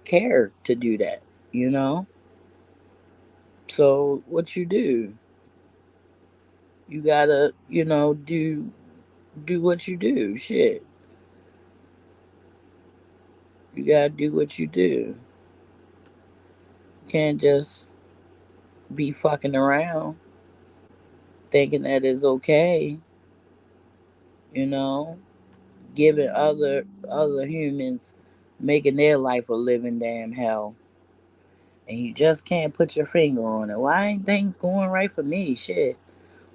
B: care to do that, you know? So what you do? You gotta, do what you do. Shit. You gotta do what you do. You can't just be fucking around thinking that it's okay, you know. giving other humans, making their life a living damn hell, and you just can't put your finger on it. Why ain't things going right for me? Shit.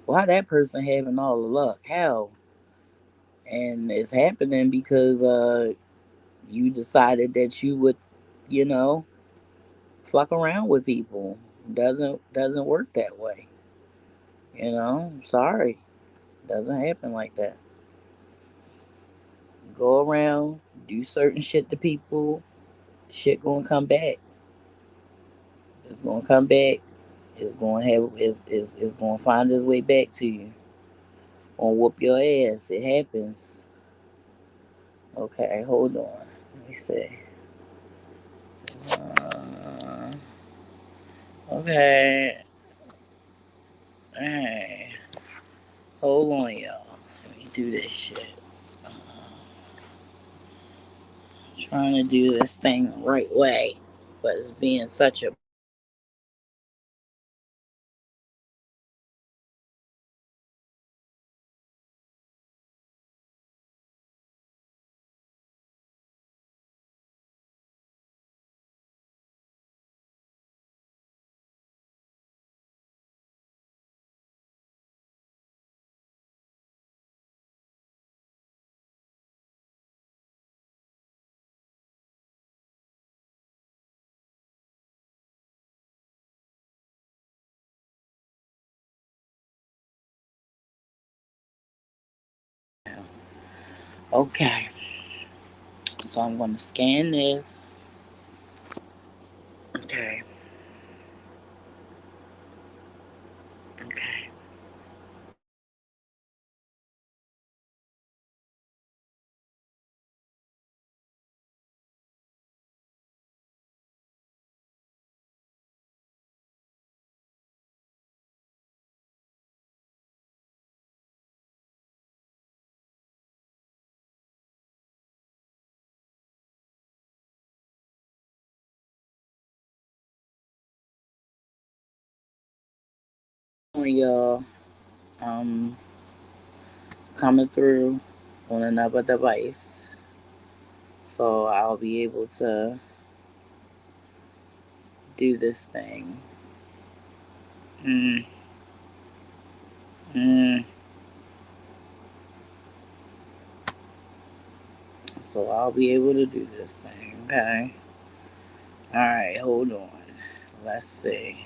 B: Why that person having all the luck? Hell. And it's happening because you decided that you would, you know, fuck around with people. Doesn't work that way. Sorry. Doesn't happen like that. Go around, do certain shit to people, shit gonna come back. It's gonna come back. It's gonna find its way back to you. Gonna whoop your ass. It happens. Okay, hold on. Let me see. Uh, okay. Alright. Hold on, y'all. Let me do this shit. Trying to do this thing the right way, but it's being such a okay. So I'm gonna scan this. Okay. Okay. Y'all, um, coming through on another device, so I'll be able to do this thing. Mm, mm. So I'll be able to do this thing. Okay. All right. Hold on. Let's see.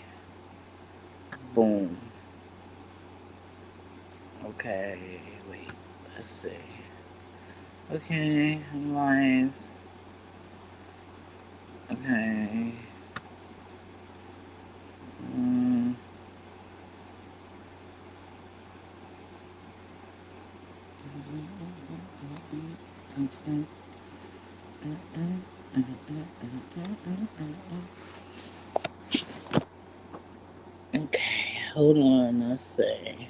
B: Boom. Okay. Wait. Let's see. Okay. I'm live. Okay. Mm. Okay, hold on. Let's see.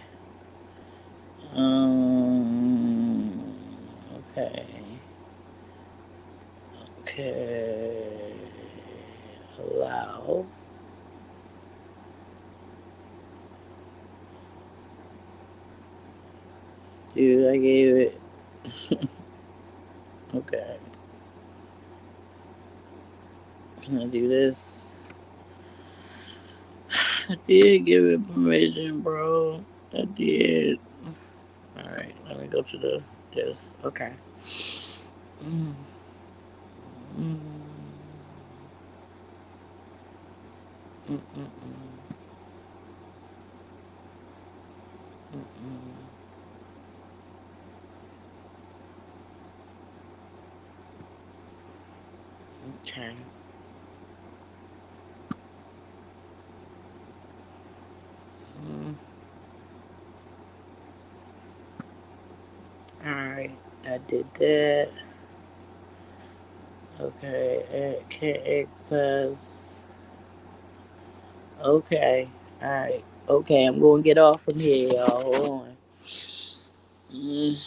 B: Um. Okay. Okay. Allow. Dude, I gave it. Okay. Can I do this? I did give it permission, bro. I did. Alright, let me go to this. Okay. Mm. Mm. Mm. Mm. Mm. Mm. Okay. Mm. Alright, I did that. Okay, can't access. Okay, alright. Okay, I'm going to get off from here, y'all. Hold on. Mm.